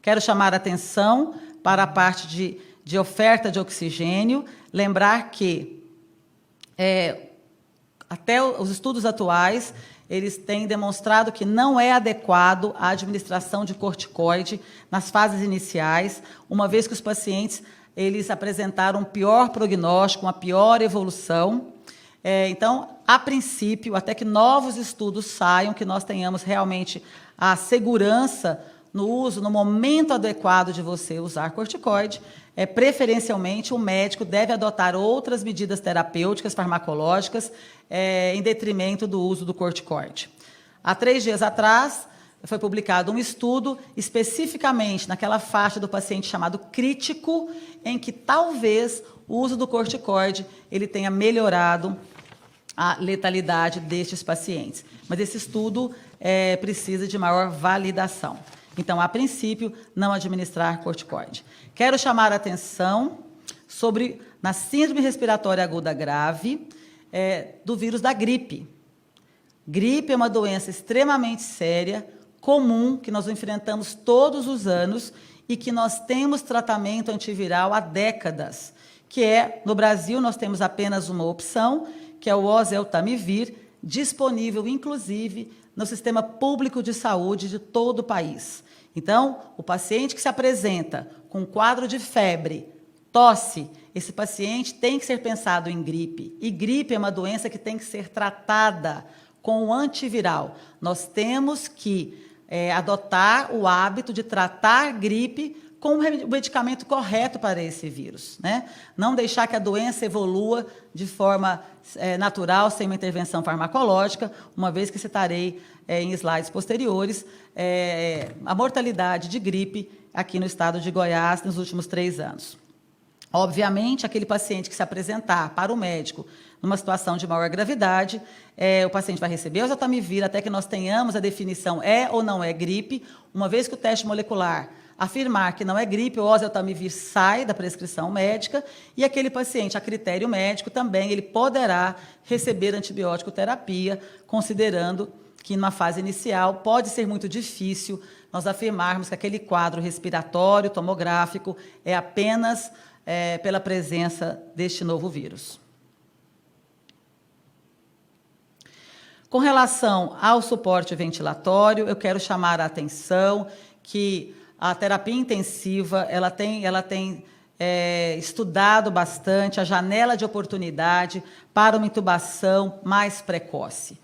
Quero chamar a atenção para a parte de oferta de oxigênio, lembrar que até os estudos atuais, eles têm demonstrado que não é adequado a administração de corticoide nas fases iniciais, uma vez que os pacientes eles apresentaram um pior prognóstico, uma pior evolução. Então, a princípio, até que novos estudos saiam, que nós tenhamos realmente a segurança no uso, no momento adequado de você usar corticoide, preferencialmente o médico deve adotar outras medidas terapêuticas, farmacológicas, em detrimento do uso do corticoide. Há 3 dias atrás, foi publicado um estudo especificamente naquela faixa do paciente chamado crítico, em que talvez o uso do corticoide ele tenha melhorado a letalidade destes pacientes. Mas esse estudo precisa de maior validação. Então, a princípio, não administrar corticoide. Quero chamar a atenção sobre, na síndrome respiratória aguda grave, do vírus da gripe. Gripe é uma doença extremamente séria, comum, que nós enfrentamos todos os anos e que nós temos tratamento antiviral há décadas, que no Brasil, nós temos apenas uma opção, que é o oseltamivir, disponível, inclusive, no sistema público de saúde de todo o país. Então, o paciente que se apresenta com um quadro de febre, tosse, esse paciente tem que ser pensado em gripe. E gripe é uma doença que tem que ser tratada com o antiviral. Nós temos que adotar o hábito de tratar gripe com o medicamento correto para esse vírus, né? Não deixar que a doença evolua de forma natural, sem uma intervenção farmacológica, uma vez que citarei em slides posteriores a mortalidade de gripe aqui no estado de Goiás nos últimos 3 anos. Obviamente, aquele paciente que se apresentar para o médico numa situação de maior gravidade, o paciente vai receber o oseltamivir até que nós tenhamos a definição ou não é gripe. Uma vez que o teste molecular afirmar que não é gripe, o oseltamivir sai da prescrição médica e aquele paciente, a critério médico, também ele poderá receber antibiótico terapia, considerando que, numa fase inicial, pode ser muito difícil nós afirmarmos que aquele quadro respiratório, tomográfico, é apenas pela presença deste novo vírus. Com relação ao suporte ventilatório, eu quero chamar a atenção que a terapia intensiva ela tem estudado bastante a janela de oportunidade para uma intubação mais precoce.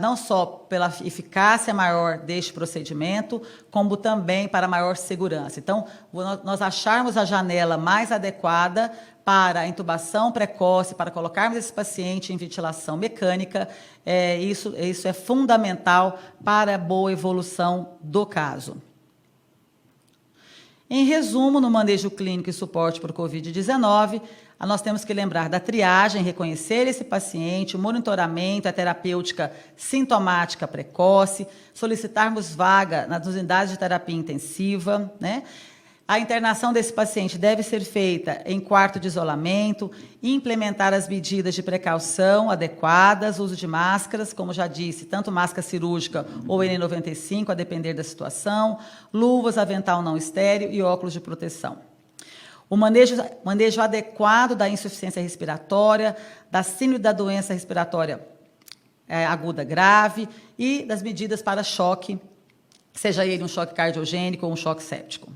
Não só pela eficácia maior deste procedimento, como também para maior segurança. Então, nós acharmos a janela mais adequada para a intubação precoce, para colocarmos esse paciente em ventilação mecânica, isso é fundamental para a boa evolução do caso. Em resumo, no manejo clínico e suporte para o Covid-19, nós temos que lembrar da triagem, reconhecer esse paciente, o monitoramento, a terapêutica sintomática precoce, solicitarmos vaga nas unidades de terapia intensiva, né? A internação desse paciente deve ser feita em quarto de isolamento, implementar as medidas de precaução adequadas, uso de máscaras, como já disse, tanto máscara cirúrgica ou N95, a depender da situação, luvas, avental não estéril e óculos de proteção. O manejo adequado da insuficiência respiratória, da síndrome da doença respiratória aguda grave e das medidas para choque, seja ele um choque cardiogênico ou um choque séptico.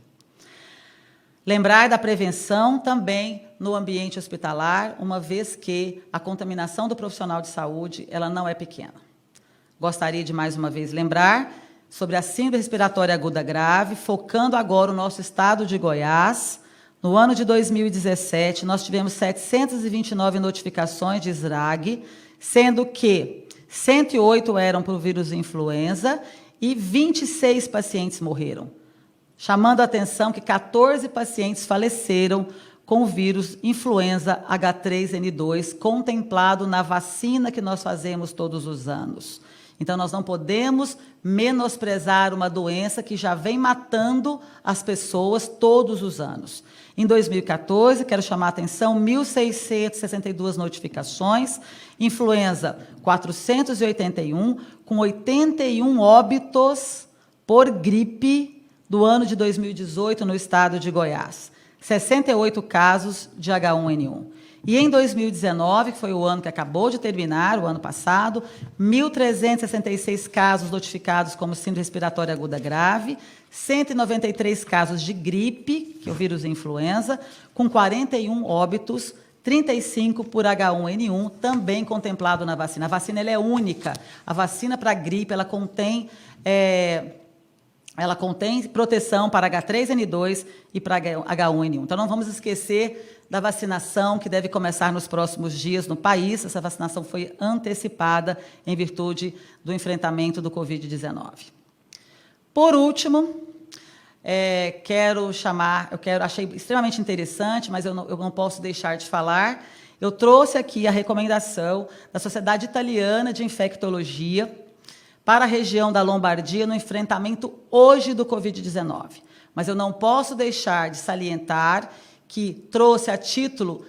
Lembrar da prevenção também no ambiente hospitalar, uma vez que a contaminação do profissional de saúde ela não é pequena. Gostaria de, mais uma vez, lembrar sobre a síndrome respiratória aguda grave, focando agora o nosso estado de Goiás. No ano de 2017, nós tivemos 729 notificações de SRAG, sendo que 108 eram para o vírus influenza e 26 pacientes morreram. Chamando a atenção que 14 pacientes faleceram com o vírus influenza H3N2, contemplado na vacina que nós fazemos todos os anos. Então, nós não podemos menosprezar uma doença que já vem matando as pessoas todos os anos. Em 2014, quero chamar a atenção, 1.662 notificações, influenza 481, com 81 óbitos por gripe do ano de 2018 no estado de Goiás, 68 casos de H1N1. E em 2019, que foi o ano que acabou de terminar, o ano passado, 1.366 casos notificados como síndrome respiratória aguda grave, 193 casos de gripe, que é o vírus influenza, com 41 óbitos, 35 por H1N1, também contemplado na vacina. A vacina ela é única. A vacina para gripe ela contém ela contém proteção para H3N2 e para H1N1. Então, não vamos esquecer da vacinação que deve começar nos próximos dias no país. Essa vacinação foi antecipada em virtude do enfrentamento do Covid-19. Por último, achei extremamente interessante, mas eu não posso deixar de falar. Eu trouxe aqui a recomendação da Sociedade Italiana de Infectologia para a região da Lombardia no enfrentamento hoje do Covid-19. Mas eu não posso deixar de salientar que trouxe a título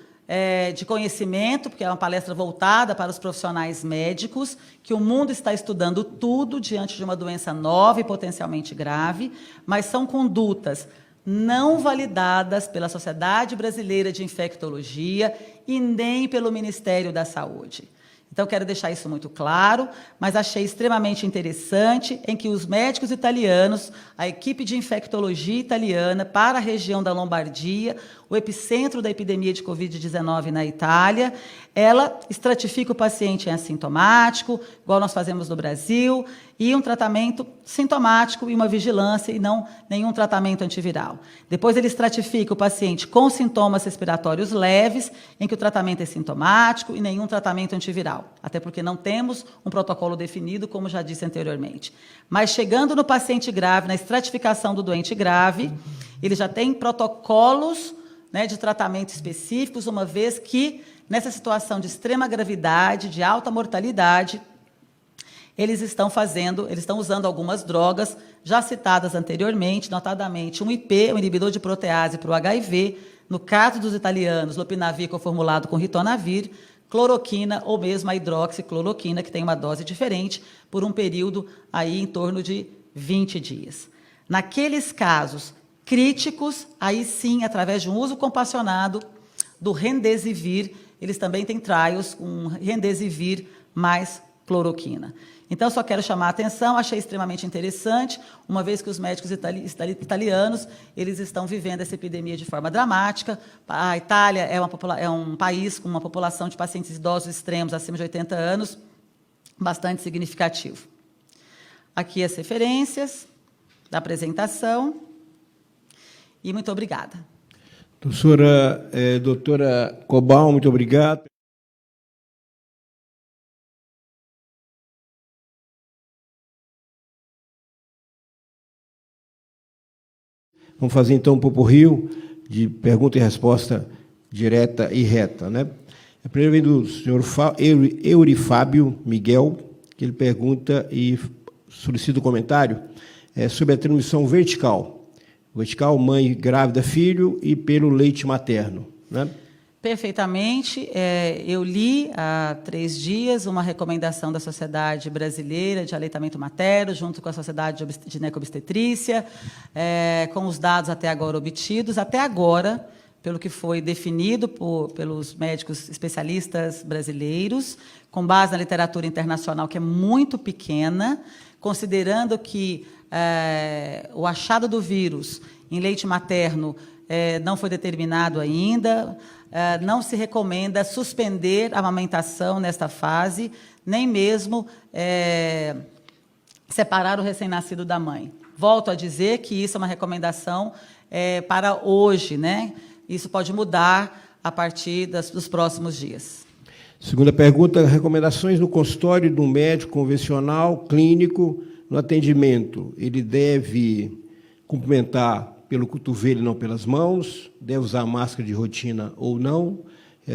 de conhecimento, porque é uma palestra voltada para os profissionais médicos, que o mundo está estudando tudo diante de uma doença nova e potencialmente grave, mas são condutas não validadas pela Sociedade Brasileira de Infectologia e nem pelo Ministério da Saúde. Então, quero deixar isso muito claro, mas achei extremamente interessante em que os médicos italianos, a equipe de infectologia italiana para a região da Lombardia, o epicentro da epidemia de Covid-19 na Itália, ela estratifica o paciente em assintomático, igual nós fazemos no Brasil, e um tratamento sintomático e uma vigilância, e não nenhum tratamento antiviral. Depois ele estratifica o paciente com sintomas respiratórios leves, em que o tratamento é sintomático e nenhum tratamento antiviral, até porque não temos um protocolo definido, como já disse anteriormente. Mas chegando no paciente grave, na estratificação do doente grave, ele já tem protocolos, né, de tratamento específicos, uma vez que, nessa situação de extrema gravidade, de alta mortalidade, eles estão usando algumas drogas já citadas anteriormente, notadamente um IP, um inibidor de protease para o HIV, no caso dos italianos, lopinavir coformulado com ritonavir, cloroquina ou mesmo a hidroxicloroquina, que tem uma dose diferente, por um período aí em torno de 20 dias. Naqueles casos críticos, aí sim, através de um uso compassionado do Remdesivir, eles também têm trials com Remdesivir mais cloroquina. Então, só quero chamar a atenção, achei extremamente interessante, uma vez que os médicos italianos, eles estão vivendo essa epidemia de forma dramática. A Itália é um país com uma população de pacientes idosos extremos acima de 80 anos, bastante significativo. Aqui as referências da apresentação, e muito obrigada. Doutora Cobal, muito obrigado. Vamos fazer, então, um popurrí de pergunta e resposta direta e reta, né? A primeira vem do senhor Eurifábio Miguel, que ele pergunta e solicita um comentário sobre a transmissão vertical. Vertical, mãe grávida, filho, e pelo leite materno, né? Perfeitamente. Eu li há 3 dias uma recomendação da Sociedade Brasileira de Aleitamento Materno, junto com a Sociedade de Ginecobstetrícia, com os dados até agora obtidos. Até agora, pelo que foi definido pelos médicos especialistas brasileiros, com base na literatura internacional, que é muito pequena, considerando que o achado do vírus em leite materno não foi determinado ainda, não se recomenda suspender a amamentação nesta fase, nem mesmo separar o recém-nascido da mãe. Volto a dizer que isso é uma recomendação para hoje, né? Isso pode mudar a partir dos próximos dias. Segunda pergunta, recomendações no consultório do médico convencional, clínico, no atendimento. Ele deve cumprimentar pelo cotovelo e não pelas mãos, deve usar máscara de rotina ou não,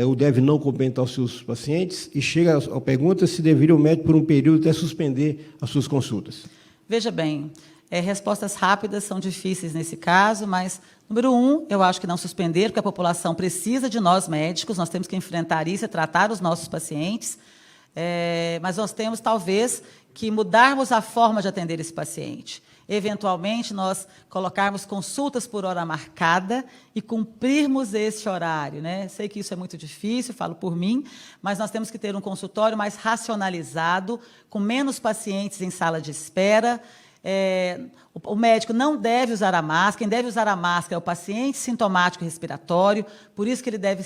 ou deve não cumprimentar os seus pacientes, e chega a pergunta se deveria o médico, por um período, até suspender as suas consultas. Veja bem, respostas rápidas são difíceis nesse caso, mas, número 1, eu acho que não suspender, porque a população precisa de nós médicos, nós temos que enfrentar isso e tratar os nossos pacientes, mas nós temos, talvez, que mudarmos a forma de atender esse paciente. Eventualmente, nós colocarmos consultas por hora marcada e cumprirmos esse horário, né? Sei que isso é muito difícil, falo por mim, mas nós temos que ter um consultório mais racionalizado, com menos pacientes em sala de espera. O médico não deve usar a máscara, quem deve usar a máscara é o paciente sintomático respiratório, por isso que ele deve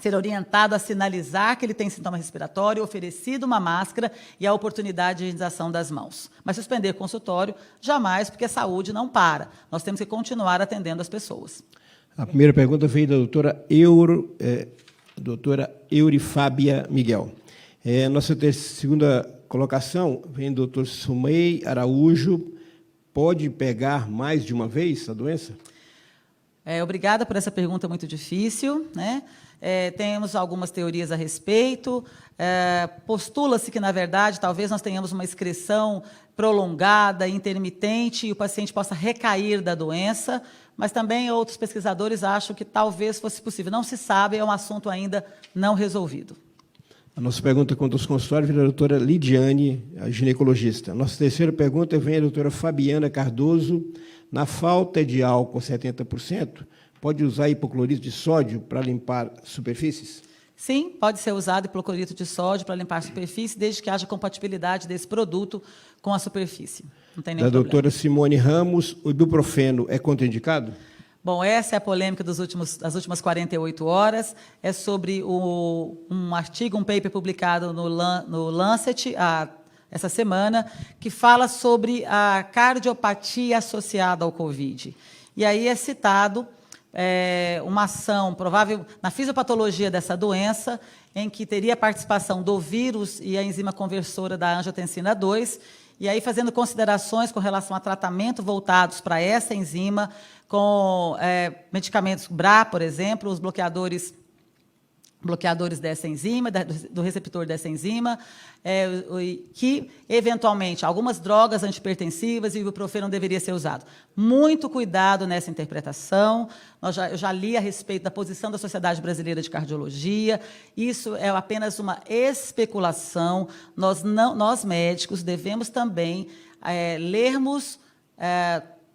ser orientado a sinalizar que ele tem sintoma respiratório, oferecido uma máscara e a oportunidade de higienização das mãos. Mas suspender consultório, jamais, porque a saúde não para. Nós temos que continuar atendendo as pessoas. A primeira pergunta veio da doutora Eurifábia Miguel. Nossa segunda colocação vem do doutor Sumei Araújo. Pode pegar mais de uma vez a doença? Obrigada por essa pergunta muito difícil, né? Temos algumas teorias a respeito. Postula-se que, na verdade, talvez nós tenhamos uma excreção prolongada, intermitente, e o paciente possa recair da doença, mas também outros pesquisadores acham que talvez fosse possível. Não se sabe, é um assunto ainda não resolvido. A nossa pergunta quanto aos consultórios vem da doutora Lidiane, a ginecologista. Nossa terceira pergunta vem da doutora Fabiana Cardoso. Na falta de álcool 70%, pode usar hipoclorito de sódio para limpar superfícies? Sim, pode ser usado hipoclorito de sódio para limpar a superfície, desde que haja compatibilidade desse produto com a superfície. Não tem nenhum problema. Da doutora Simone Ramos, o ibuprofeno é contraindicado? Bom, essa é a polêmica das últimas 48 horas. É sobre um artigo, um paper publicado no Lancet essa semana, que fala sobre a cardiopatia associada ao Covid. E aí é citado uma ação provável na fisiopatologia dessa doença, em que teria a participação do vírus e a enzima conversora da angiotensina 2, e aí fazendo considerações com relação a tratamento voltados para essa enzima, com medicamentos BRA, por exemplo, os bloqueadores dessa enzima, do receptor dessa enzima, que, eventualmente, algumas drogas antipertensivas e o ibuprofeno não deveria ser usado. Muito cuidado nessa interpretação. Eu já li a respeito da posição da Sociedade Brasileira de Cardiologia. Isso é apenas uma especulação. Nós médicos, devemos também lermos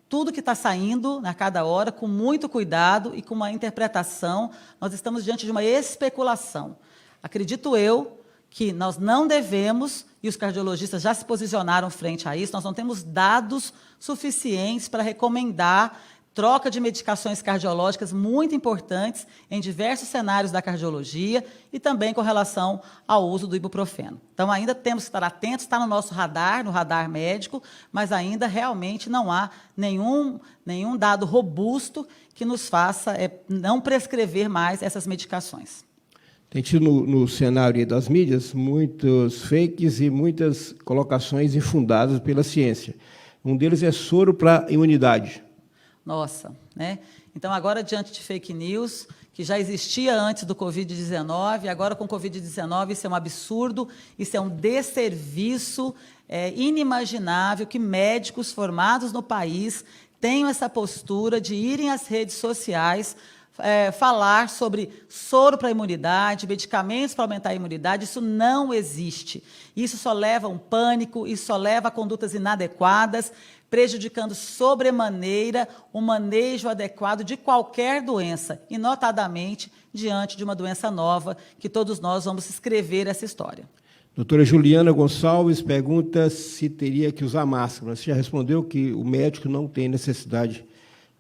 tudo que está saindo a cada hora, com muito cuidado e com uma interpretação. Nós estamos diante de uma especulação. Acredito eu que nós não devemos, e os cardiologistas já se posicionaram frente a isso, nós não temos dados suficientes para recomendar troca de medicações cardiológicas muito importantes em diversos cenários da cardiologia e também com relação ao uso do ibuprofeno. Então, ainda temos que estar atentos, está no nosso radar, no radar médico, mas ainda realmente não há nenhum dado robusto que nos faça não prescrever mais essas medicações. Tem tido no cenário das mídias muitos fakes e muitas colocações infundadas pela ciência. Um deles é soro para imunidade. Nossa, né? Então, agora, diante de fake news, que já existia antes do Covid-19, agora com o Covid-19, isso é um absurdo, isso é um desserviço inimaginável que médicos formados no país tenham essa postura de irem às redes sociais falar sobre soro para imunidade, medicamentos para aumentar a imunidade. Isso não existe. Isso só leva a um pânico, isso só leva a condutas inadequadas, prejudicando sobremaneira o manejo adequado de qualquer doença, e notadamente diante de uma doença nova, que todos nós vamos escrever essa história. Doutora Juliana Gonçalves pergunta se teria que usar máscara. Você já respondeu que o médico não tem necessidade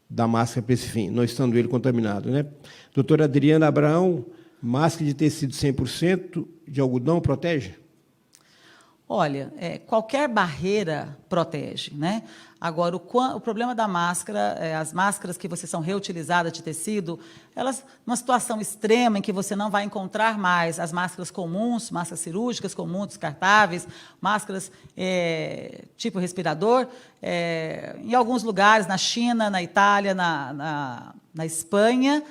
da máscara para esse fim, não estando ele contaminado, né? Doutora Adriana Abraão, máscara de tecido 100% de algodão protege? Olha, qualquer barreira protege, né? Agora, o problema da máscara, as máscaras que são reutilizadas de tecido, elas, numa situação extrema em que você não vai encontrar mais as máscaras comuns, máscaras cirúrgicas comuns, descartáveis, máscaras tipo respirador, em alguns lugares, na China, na Itália, na Espanha,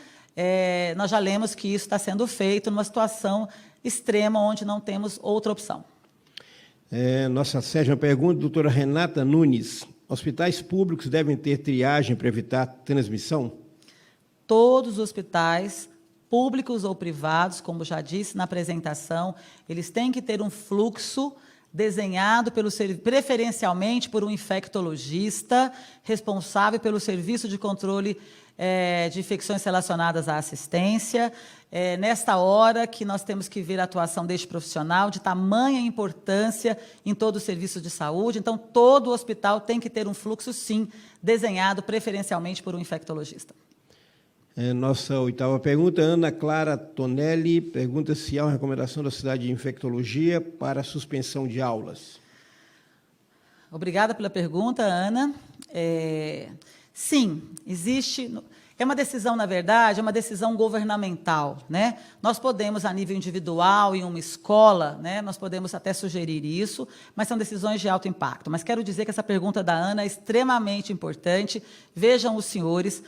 nós já lemos que isso está sendo feito numa situação extrema onde não temos outra opção. Nossa sétima pergunta, doutora Renata Nunes. Hospitais públicos devem ter triagem para evitar transmissão? Todos os hospitais, públicos ou privados, como já disse na apresentação, eles têm que ter um fluxo desenhado preferencialmente por um infectologista responsável pelo serviço de controle de infecções relacionadas à assistência. Nesta hora que nós temos que ver a atuação deste profissional, de tamanha importância em todo o serviço de saúde. Então, todo hospital tem que ter um fluxo, sim, desenhado preferencialmente por um infectologista. Nossa oitava pergunta, Ana Clara Tonelli pergunta se há uma recomendação da cidade de infectologia para a suspensão de aulas. Obrigada pela pergunta, Ana. Sim, existe. É uma decisão, na verdade, é uma decisão governamental, né? Nós podemos, a nível individual, em uma escola, né, nós podemos até sugerir isso, mas são decisões de alto impacto. Mas quero dizer que essa pergunta da Ana é extremamente importante. Vejam os senhores,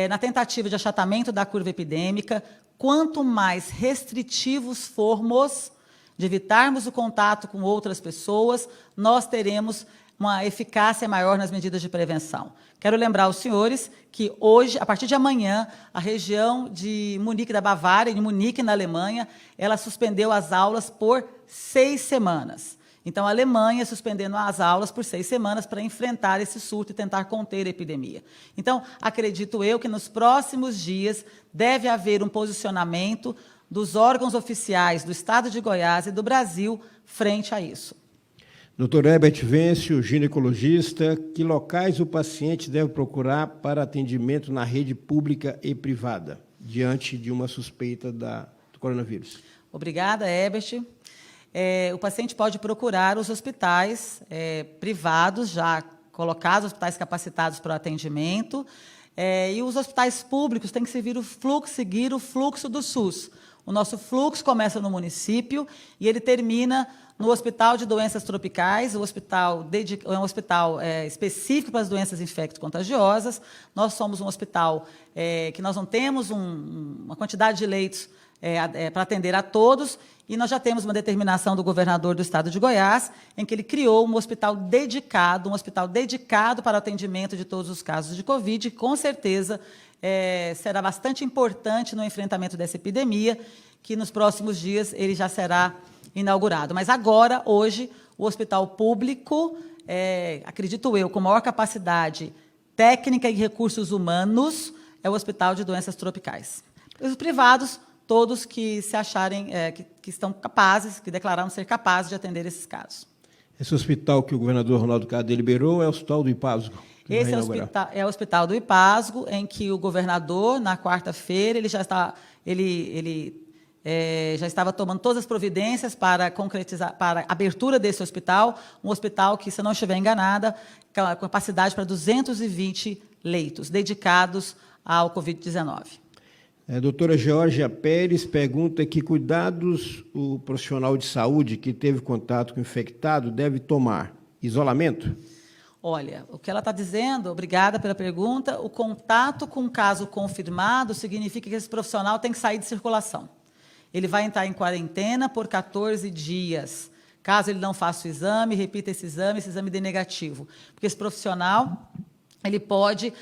na tentativa de achatamento da curva epidêmica, quanto mais restritivos formos, de evitarmos o contato com outras pessoas, nós teremos uma eficácia maior nas medidas de prevenção. Quero lembrar aos senhores que hoje, a partir de amanhã, a região de Munique da Bavária, em Munique, na Alemanha, ela suspendeu as aulas por 6 semanas. Então, a Alemanha suspendendo as aulas por 6 semanas para enfrentar esse surto e tentar conter a epidemia. Então, acredito eu que nos próximos dias deve haver um posicionamento dos órgãos oficiais do Estado de Goiás e do Brasil frente a isso. Dr. Herbert Vêncio, ginecologista, que locais o paciente deve procurar para atendimento na rede pública e privada, diante de uma suspeita do coronavírus? Obrigada, Herbert. O paciente pode procurar os hospitais privados, já colocados, hospitais capacitados para o atendimento, e os hospitais públicos têm que seguir o fluxo do SUS. O nosso fluxo começa no município e ele termina no Hospital de Doenças Tropicais, é um hospital específico para as doenças infecto-contagiosas. Nós somos um hospital que nós não temos uma quantidade de leitos para atender a todos, e nós já temos uma determinação do governador do Estado de Goiás, em que ele criou um hospital dedicado para o atendimento de todos os casos de Covid, que, com certeza, será bastante importante no enfrentamento dessa epidemia, que nos próximos dias ele já será inaugurado. Mas agora, hoje, o hospital público, acredito eu, com maior capacidade técnica e recursos humanos, é o Hospital de Doenças Tropicais. Os privados, todos que se acharem, que estão capazes, que declararam ser capazes de atender esses casos. Esse hospital que o governador Ronaldo Caiado deliberou é o Hospital do Ipasgo. Esse é o Hospital do Ipasgo, em que o governador, na quarta-feira, ele já estava tomando todas as providências para concretizar, para a abertura desse hospital, um hospital que, se eu não estiver enganada, com capacidade para 220 leitos dedicados ao Covid-19. A doutora Georgia Pérez pergunta que cuidados o profissional de saúde que teve contato com o infectado deve tomar? Isolamento? Olha, o que ela está dizendo, obrigada pela pergunta, o contato com um caso confirmado significa que esse profissional tem que sair de circulação. Ele vai entrar em quarentena por 14 dias. Caso ele não faça o exame, repita esse exame dê negativo. Porque esse profissional, ele pode,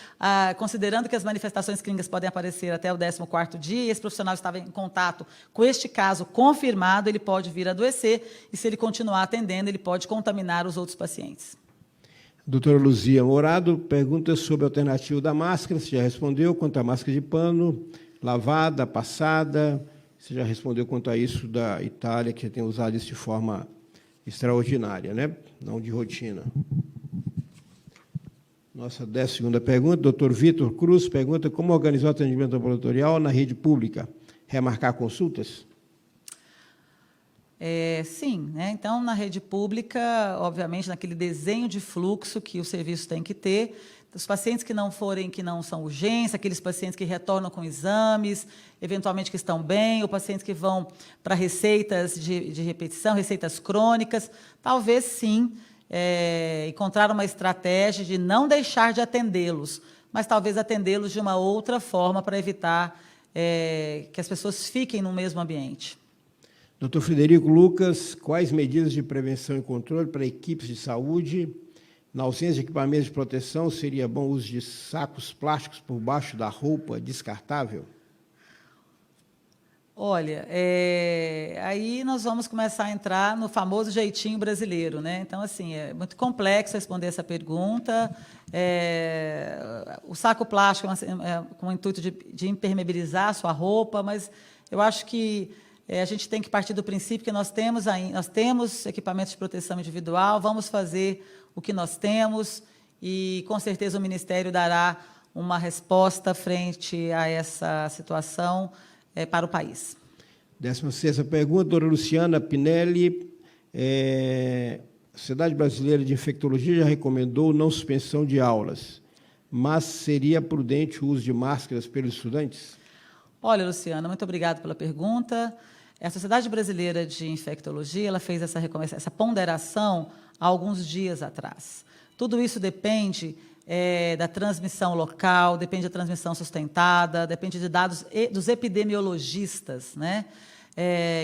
considerando que as manifestações clínicas podem aparecer até o 14º dia, e esse profissional estava em contato com este caso confirmado, ele pode vir a adoecer, e se ele continuar atendendo, ele pode contaminar os outros pacientes. Doutora Luzia Morado pergunta sobre a alternativa da máscara, você já respondeu quanto à máscara de pano, lavada, passada. Você já respondeu quanto a isso da Itália, que tem usado isso de forma extraordinária, né? Não de rotina. Nossa 12ª pergunta, doutor Vitor Cruz pergunta como organizar o atendimento ambulatorial na rede pública. Remarcar consultas? Sim, né? Então, na rede pública, obviamente, naquele desenho de fluxo que o serviço tem que ter, os pacientes que não são urgência, aqueles pacientes que retornam com exames, eventualmente que estão bem, ou pacientes que vão para receitas de repetição, receitas crônicas, talvez sim encontrar uma estratégia de não deixar de atendê-los, mas talvez atendê-los de uma outra forma para evitar que as pessoas fiquem no mesmo ambiente. Dr. Frederico Lucas, quais medidas de prevenção e controle para equipes de saúde? Na ausência de equipamentos de proteção, seria bom o uso de sacos plásticos por baixo da roupa descartável? Olha, aí nós vamos começar a entrar no famoso jeitinho brasileiro, né? Então, assim, é muito complexo responder essa pergunta. O saco plástico com o intuito de impermeabilizar a sua roupa, mas eu acho que a gente tem que partir do princípio que nós temos equipamentos de proteção individual, vamos fazer o que nós temos e, com certeza, o Ministério dará uma resposta frente a essa situação para o país. 16ª pergunta, doutora Luciana Pinelli. A Sociedade Brasileira de Infectologia já recomendou não suspensão de aulas, mas seria prudente o uso de máscaras pelos estudantes? Olha, Luciana, muito obrigada pela pergunta. A Sociedade Brasileira de Infectologia ela fez essa ponderação há alguns dias atrás. Tudo isso depende da transmissão local, depende da transmissão sustentada, depende de dados dos epidemiologistas, né?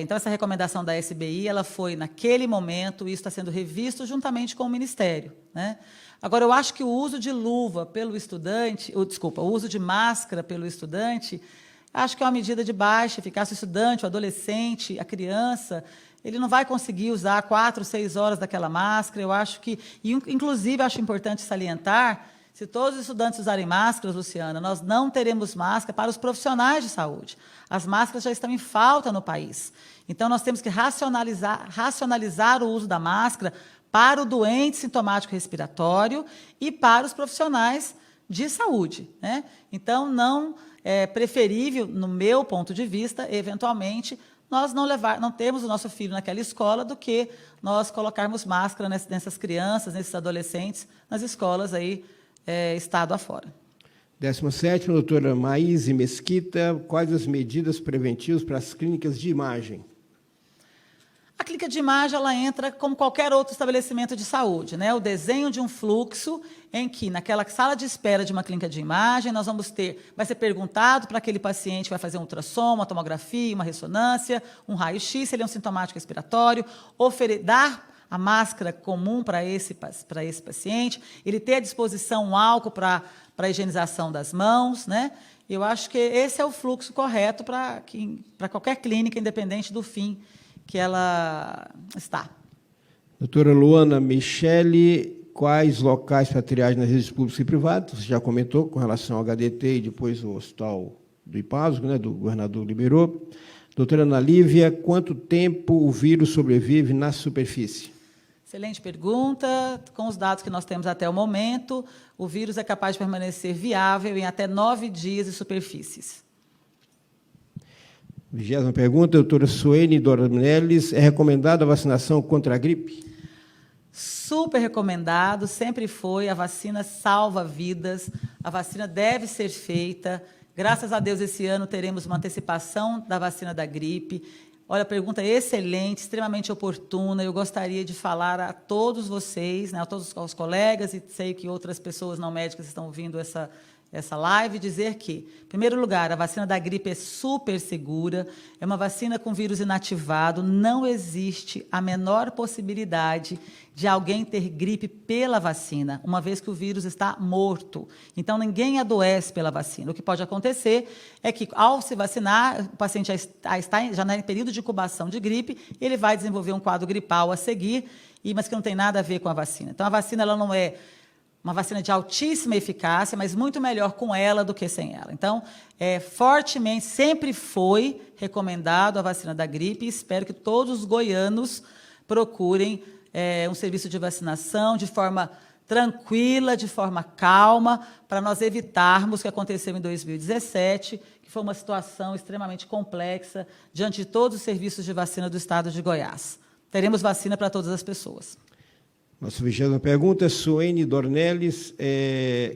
Então, essa recomendação da SBI ela foi naquele momento, e isso está sendo revisto juntamente com o Ministério, né? Agora, eu acho que o uso de luva pelo estudante, o uso de máscara pelo estudante, acho que é uma medida de baixa eficácia. O estudante, o adolescente, a criança, ele não vai conseguir usar 4, 6 horas daquela máscara. Eu acho que, inclusive, acho importante salientar, se todos os estudantes usarem máscaras, Luciana, nós não teremos máscara para os profissionais de saúde. As máscaras já estão em falta no país. Então, nós temos que racionalizar o uso da máscara para o doente sintomático respiratório e para os profissionais de saúde, né? Então, não é preferível, no meu ponto de vista, eventualmente, nós não termos o nosso filho naquela escola do que nós colocarmos máscara nessas crianças, nesses adolescentes, nas escolas aí, estado afora. 17ª, doutora Maíse Mesquita, quais as medidas preventivas para as clínicas de imagem? A clínica de imagem ela entra como qualquer outro estabelecimento de saúde, né? O desenho de um fluxo em que, naquela sala de espera de uma clínica de imagem, nós vamos vai ser perguntado para aquele paciente que vai fazer um ultrassom, uma tomografia, uma ressonância, um raio-x, se ele é um sintomático respiratório, dar a máscara comum para esse paciente, ele ter à disposição um álcool para a higienização das mãos, né? Eu acho que esse é o fluxo correto para qualquer clínica, independente do fim que ela está. Doutora Luana Michele, quais locais para triagem nas redes públicas e privadas? Você já comentou com relação ao HDT e depois o Hospital do Ipasgo, né, do governador liberou. Doutora Ana Lívia, quanto tempo o vírus sobrevive na superfície? Excelente pergunta. Com os dados que nós temos até o momento, o vírus é capaz de permanecer viável em até 9 dias em superfícies. 20ª pergunta, doutora Suene Dornelles, é recomendada a vacinação contra a gripe? Super recomendado, sempre foi. A vacina salva vidas, a vacina deve ser feita. Graças a Deus, esse ano teremos uma antecipação da vacina da gripe. Olha, pergunta excelente, extremamente oportuna. Eu gostaria de falar a todos vocês, né, a todos os colegas, e sei que outras pessoas não médicas estão ouvindo essa live, dizer que, em primeiro lugar, a vacina da gripe é super segura, é uma vacina com vírus inativado, não existe a menor possibilidade de alguém ter gripe pela vacina, uma vez que o vírus está morto. Então, ninguém adoece pela vacina. O que pode acontecer é que, ao se vacinar, o paciente já está em período de incubação de gripe, ele vai desenvolver um quadro gripal a seguir, mas que não tem nada a ver com a vacina. Então, a vacina ela não é uma vacina de altíssima eficácia, mas muito melhor com ela do que sem ela. Então, fortemente, sempre foi recomendado a vacina da gripe, e espero que todos os goianos procurem um serviço de vacinação de forma tranquila, de forma calma, para nós evitarmos o que aconteceu em 2017, que foi uma situação extremamente complexa diante de todos os serviços de vacina do estado de Goiás. Teremos vacina para todas as pessoas. Nossa 20ª pergunta é Suene Dornelles,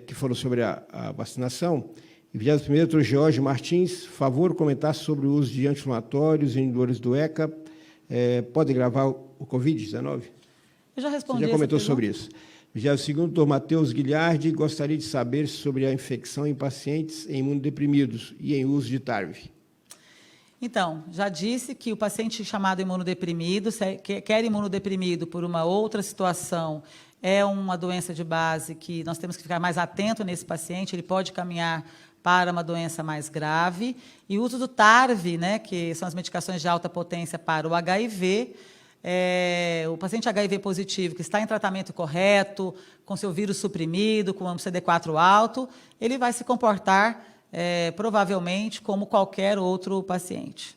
que falou sobre a vacinação. E 21ª, doutor Jorge Martins, favor comentar sobre o uso de anti-inflamatórios e inibidores do ECA. Pode gravar o Covid-19? Eu já respondi. Você já comentou sobre isso. 22º, doutor Matheus Guilhardi, gostaria de saber sobre a infecção em pacientes imunodeprimidos e em uso de TARV. Então, já disse que o paciente chamado imunodeprimido, quer imunodeprimido por uma outra situação, é uma doença de base que nós temos que ficar mais atento nesse paciente, ele pode caminhar para uma doença mais grave. E o uso do TARV, né, que são as medicações de alta potência para o HIV, o paciente HIV positivo que está em tratamento correto, com seu vírus suprimido, com um CD4 alto, ele vai se comportar provavelmente como qualquer outro paciente.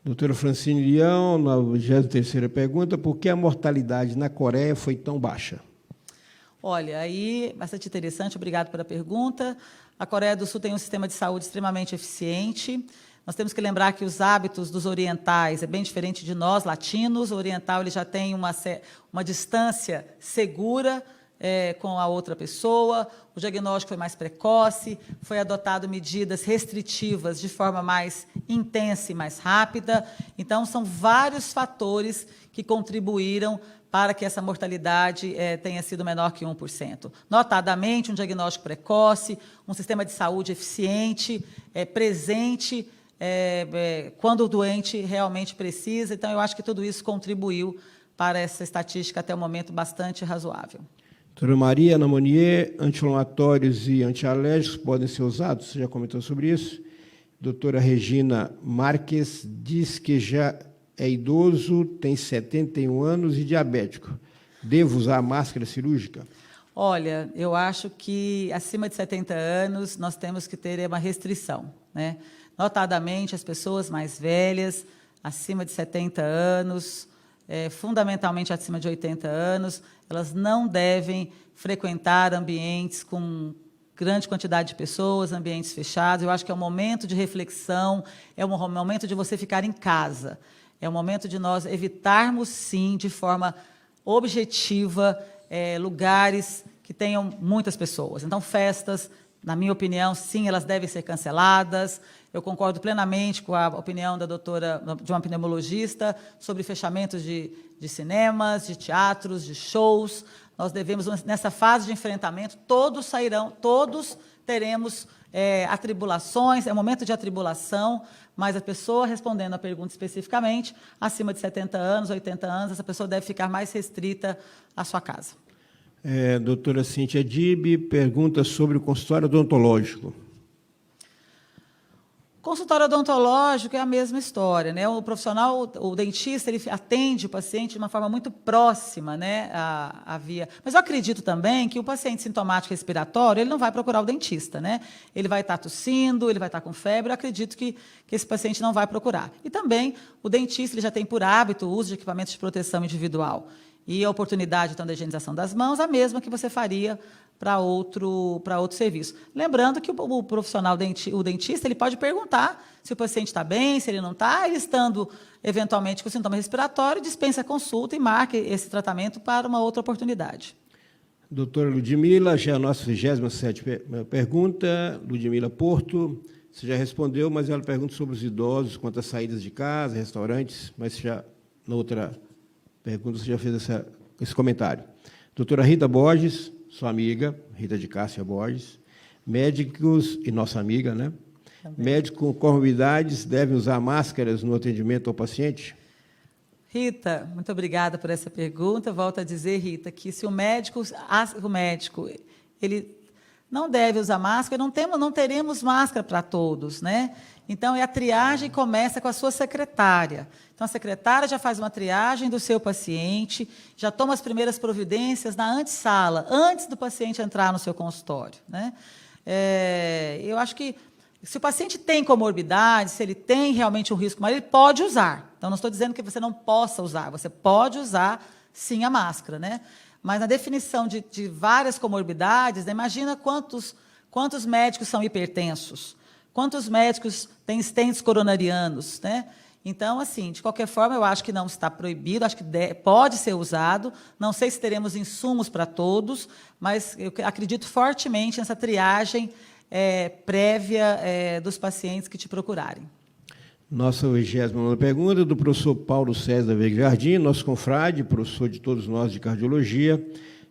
Doutora Francine Leão, na 23ª pergunta, por que a mortalidade na Coreia foi tão baixa? Olha, aí, bastante interessante, obrigado pela pergunta. A Coreia do Sul tem um sistema de saúde extremamente eficiente. Nós temos que lembrar que os hábitos dos orientais é bem diferente de nós, latinos. O oriental ele já tem uma distância segura com a outra pessoa, o diagnóstico foi mais precoce, foi adotado medidas restritivas de forma mais intensa e mais rápida. Então, são vários fatores que contribuíram para que essa mortalidade tenha sido menor que 1%. Notadamente, um diagnóstico precoce, um sistema de saúde eficiente, presente, quando o doente realmente precisa. Então, eu acho que tudo isso contribuiu para essa estatística, até o momento, bastante razoável. Doutora Maria Ana Monnier, anti-inflamatórios e antialérgicos podem ser usados? Você já comentou sobre isso. Doutora Regina Marques diz que já é idoso, tem 71 anos e diabético. Devo usar máscara cirúrgica? Olha, eu acho que acima de 70 anos nós temos que ter uma restrição, né? Notadamente, as pessoas mais velhas, acima de 70 anos, fundamentalmente acima de 80 anos, elas não devem frequentar ambientes com grande quantidade de pessoas, ambientes fechados. Eu acho que é um momento de reflexão, é um momento de você ficar em casa. É um momento de nós evitarmos, sim, de forma objetiva, lugares que tenham muitas pessoas. Então, festas, na minha opinião, sim, elas devem ser canceladas. Eu concordo plenamente com a opinião de uma pneumologista sobre fechamentos de cinemas, de teatros, de shows. Nós devemos, nessa fase de enfrentamento, todos teremos atribulações, é um momento de atribulação, mas a pessoa, respondendo a pergunta especificamente, acima de 70 anos, 80 anos, essa pessoa deve ficar mais restrita à sua casa. Doutora Cíntia Dib pergunta sobre o consultório odontológico. Consultório odontológico é a mesma história, né? O profissional, o dentista, ele atende o paciente de uma forma muito próxima, né? Mas eu acredito também que o paciente sintomático respiratório, ele não vai procurar o dentista, né? Ele vai estar tossindo, ele vai estar com febre, eu acredito que esse paciente não vai procurar. E também o dentista, ele já tem por hábito o uso de equipamentos de proteção individual. E a oportunidade, então, da higienização das mãos, a mesma que você faria para outro serviço. Lembrando que o profissional, o dentista, ele pode perguntar se o paciente está bem, se ele não está, ele estando, eventualmente, com sintoma respiratório, dispensa a consulta e marque esse tratamento para uma outra oportunidade. Doutora Ludmila, já a nossa 27ª pergunta, Ludmila Porto, você já respondeu, mas ela pergunta sobre os idosos, quanto às saídas de casa, restaurantes, mas já na outra pergunta você já fez esse comentário. Doutora Rita Borges, sua amiga, Rita de Cássia Borges, médicos e nossa amiga, né? Também. Médicos com comorbidades devem usar máscaras no atendimento ao paciente? Rita, muito obrigada por essa pergunta. Volto a dizer, Rita, que se o médico ele não deve usar máscara, não teremos máscara para todos, né? Então, a triagem começa com a sua secretária. Então, a secretária já faz uma triagem do seu paciente, já toma as primeiras providências na antessala, antes do paciente entrar no seu consultório, né? Eu acho que, se o paciente tem comorbidade, se ele tem realmente um risco maior, ele pode usar. Então, não estou dizendo que você não possa usar, você pode usar, sim, a máscara, né? Mas, na definição de várias comorbidades, né, imagina quantos médicos são hipertensos, quantos médicos têm stents coronarianos, né? Então, assim, de qualquer forma, eu acho que não está proibido, acho que pode ser usado. Não sei se teremos insumos para todos, mas eu acredito fortemente nessa triagem prévia dos pacientes que te procurarem. Nossa 29ª pergunta, do professor Paulo César Veiga Jardim, nosso confrade, professor de todos nós de cardiologia,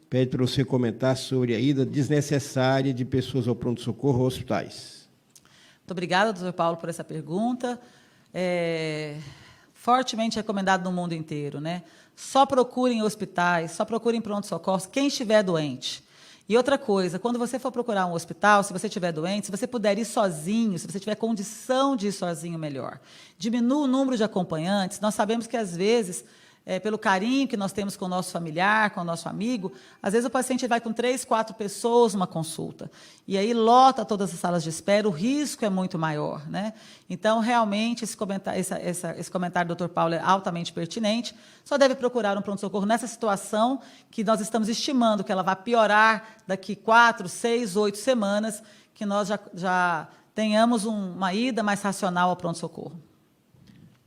pede para você comentar sobre a ida desnecessária de pessoas ao pronto-socorro ou hospitais. Muito obrigada, doutor Paulo, por essa pergunta. Fortemente recomendado no mundo inteiro, né? Só procurem hospitais, só procurem pronto-socorro quem estiver doente. E outra coisa, quando você for procurar um hospital, se você estiver doente, se você puder ir sozinho, se você tiver condição de ir sozinho, melhor. Diminua o número de acompanhantes. Nós sabemos que, às vezes, pelo carinho que nós temos com o nosso familiar, com o nosso amigo, às vezes o paciente vai com 3, 4 pessoas numa consulta, e aí lota todas as salas de espera, o risco é muito maior, né? Então, realmente, esse comentário do Dr. Paulo é altamente pertinente, só deve procurar um pronto-socorro nessa situação que nós estamos estimando que ela vai piorar daqui 4, 6, 8 semanas, que nós já tenhamos uma ida mais racional ao pronto-socorro.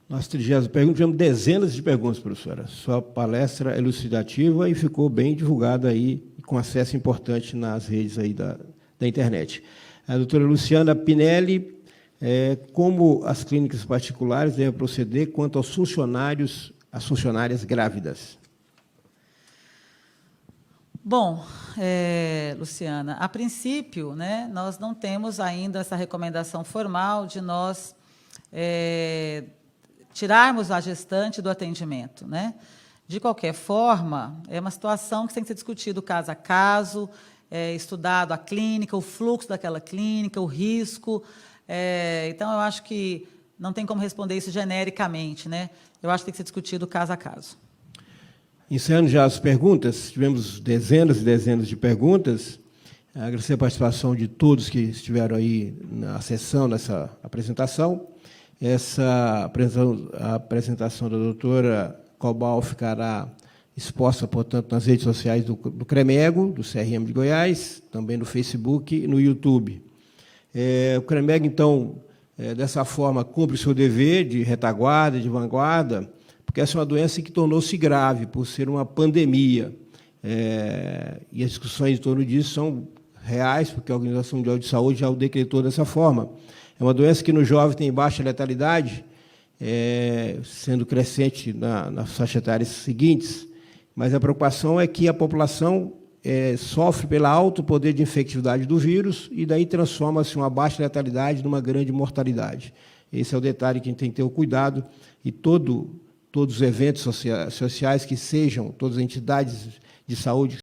Nossa 30ª pergunta, tivemos dezenas de perguntas, professora. Sua palestra é elucidativa e ficou bem divulgada aí, com acesso importante nas redes aí da internet. A doutora Luciana Pinelli, como as clínicas particulares devem proceder quanto aos funcionários, às funcionárias grávidas? Bom, Luciana, a princípio, né, nós não temos ainda essa recomendação formal de nós tirarmos a gestante do atendimento, né? De qualquer forma, é uma situação que tem que ser discutido caso a caso, estudado a clínica, o fluxo daquela clínica, o risco. Então, eu acho que não tem como responder isso genericamente, né? Eu acho que tem que ser discutido caso a caso. Encerrando já as perguntas, tivemos dezenas e dezenas de perguntas. Agradecer a participação de todos que estiveram aí na sessão, nessa apresentação. Essa apresentação da doutora Cobal ficará exposta, portanto, nas redes sociais do CREMEGO, do CRM de Goiás, também no Facebook e no YouTube. O CREMEGO, então, dessa forma, cumpre o seu dever de retaguarda, de vanguarda, porque essa é uma doença que tornou-se grave por ser uma pandemia. E as discussões em torno disso são reais, porque a Organização Mundial de Saúde já o decretou dessa forma. É uma doença que no jovem tem baixa letalidade, sendo crescente nas faixas etárias seguintes, mas a preocupação é que a população sofre pelo alto poder de infectividade do vírus e daí transforma-se uma baixa letalidade numa grande mortalidade. Esse é o detalhe que a gente tem que ter o cuidado e todos os eventos sociais que sejam, todas as entidades de saúde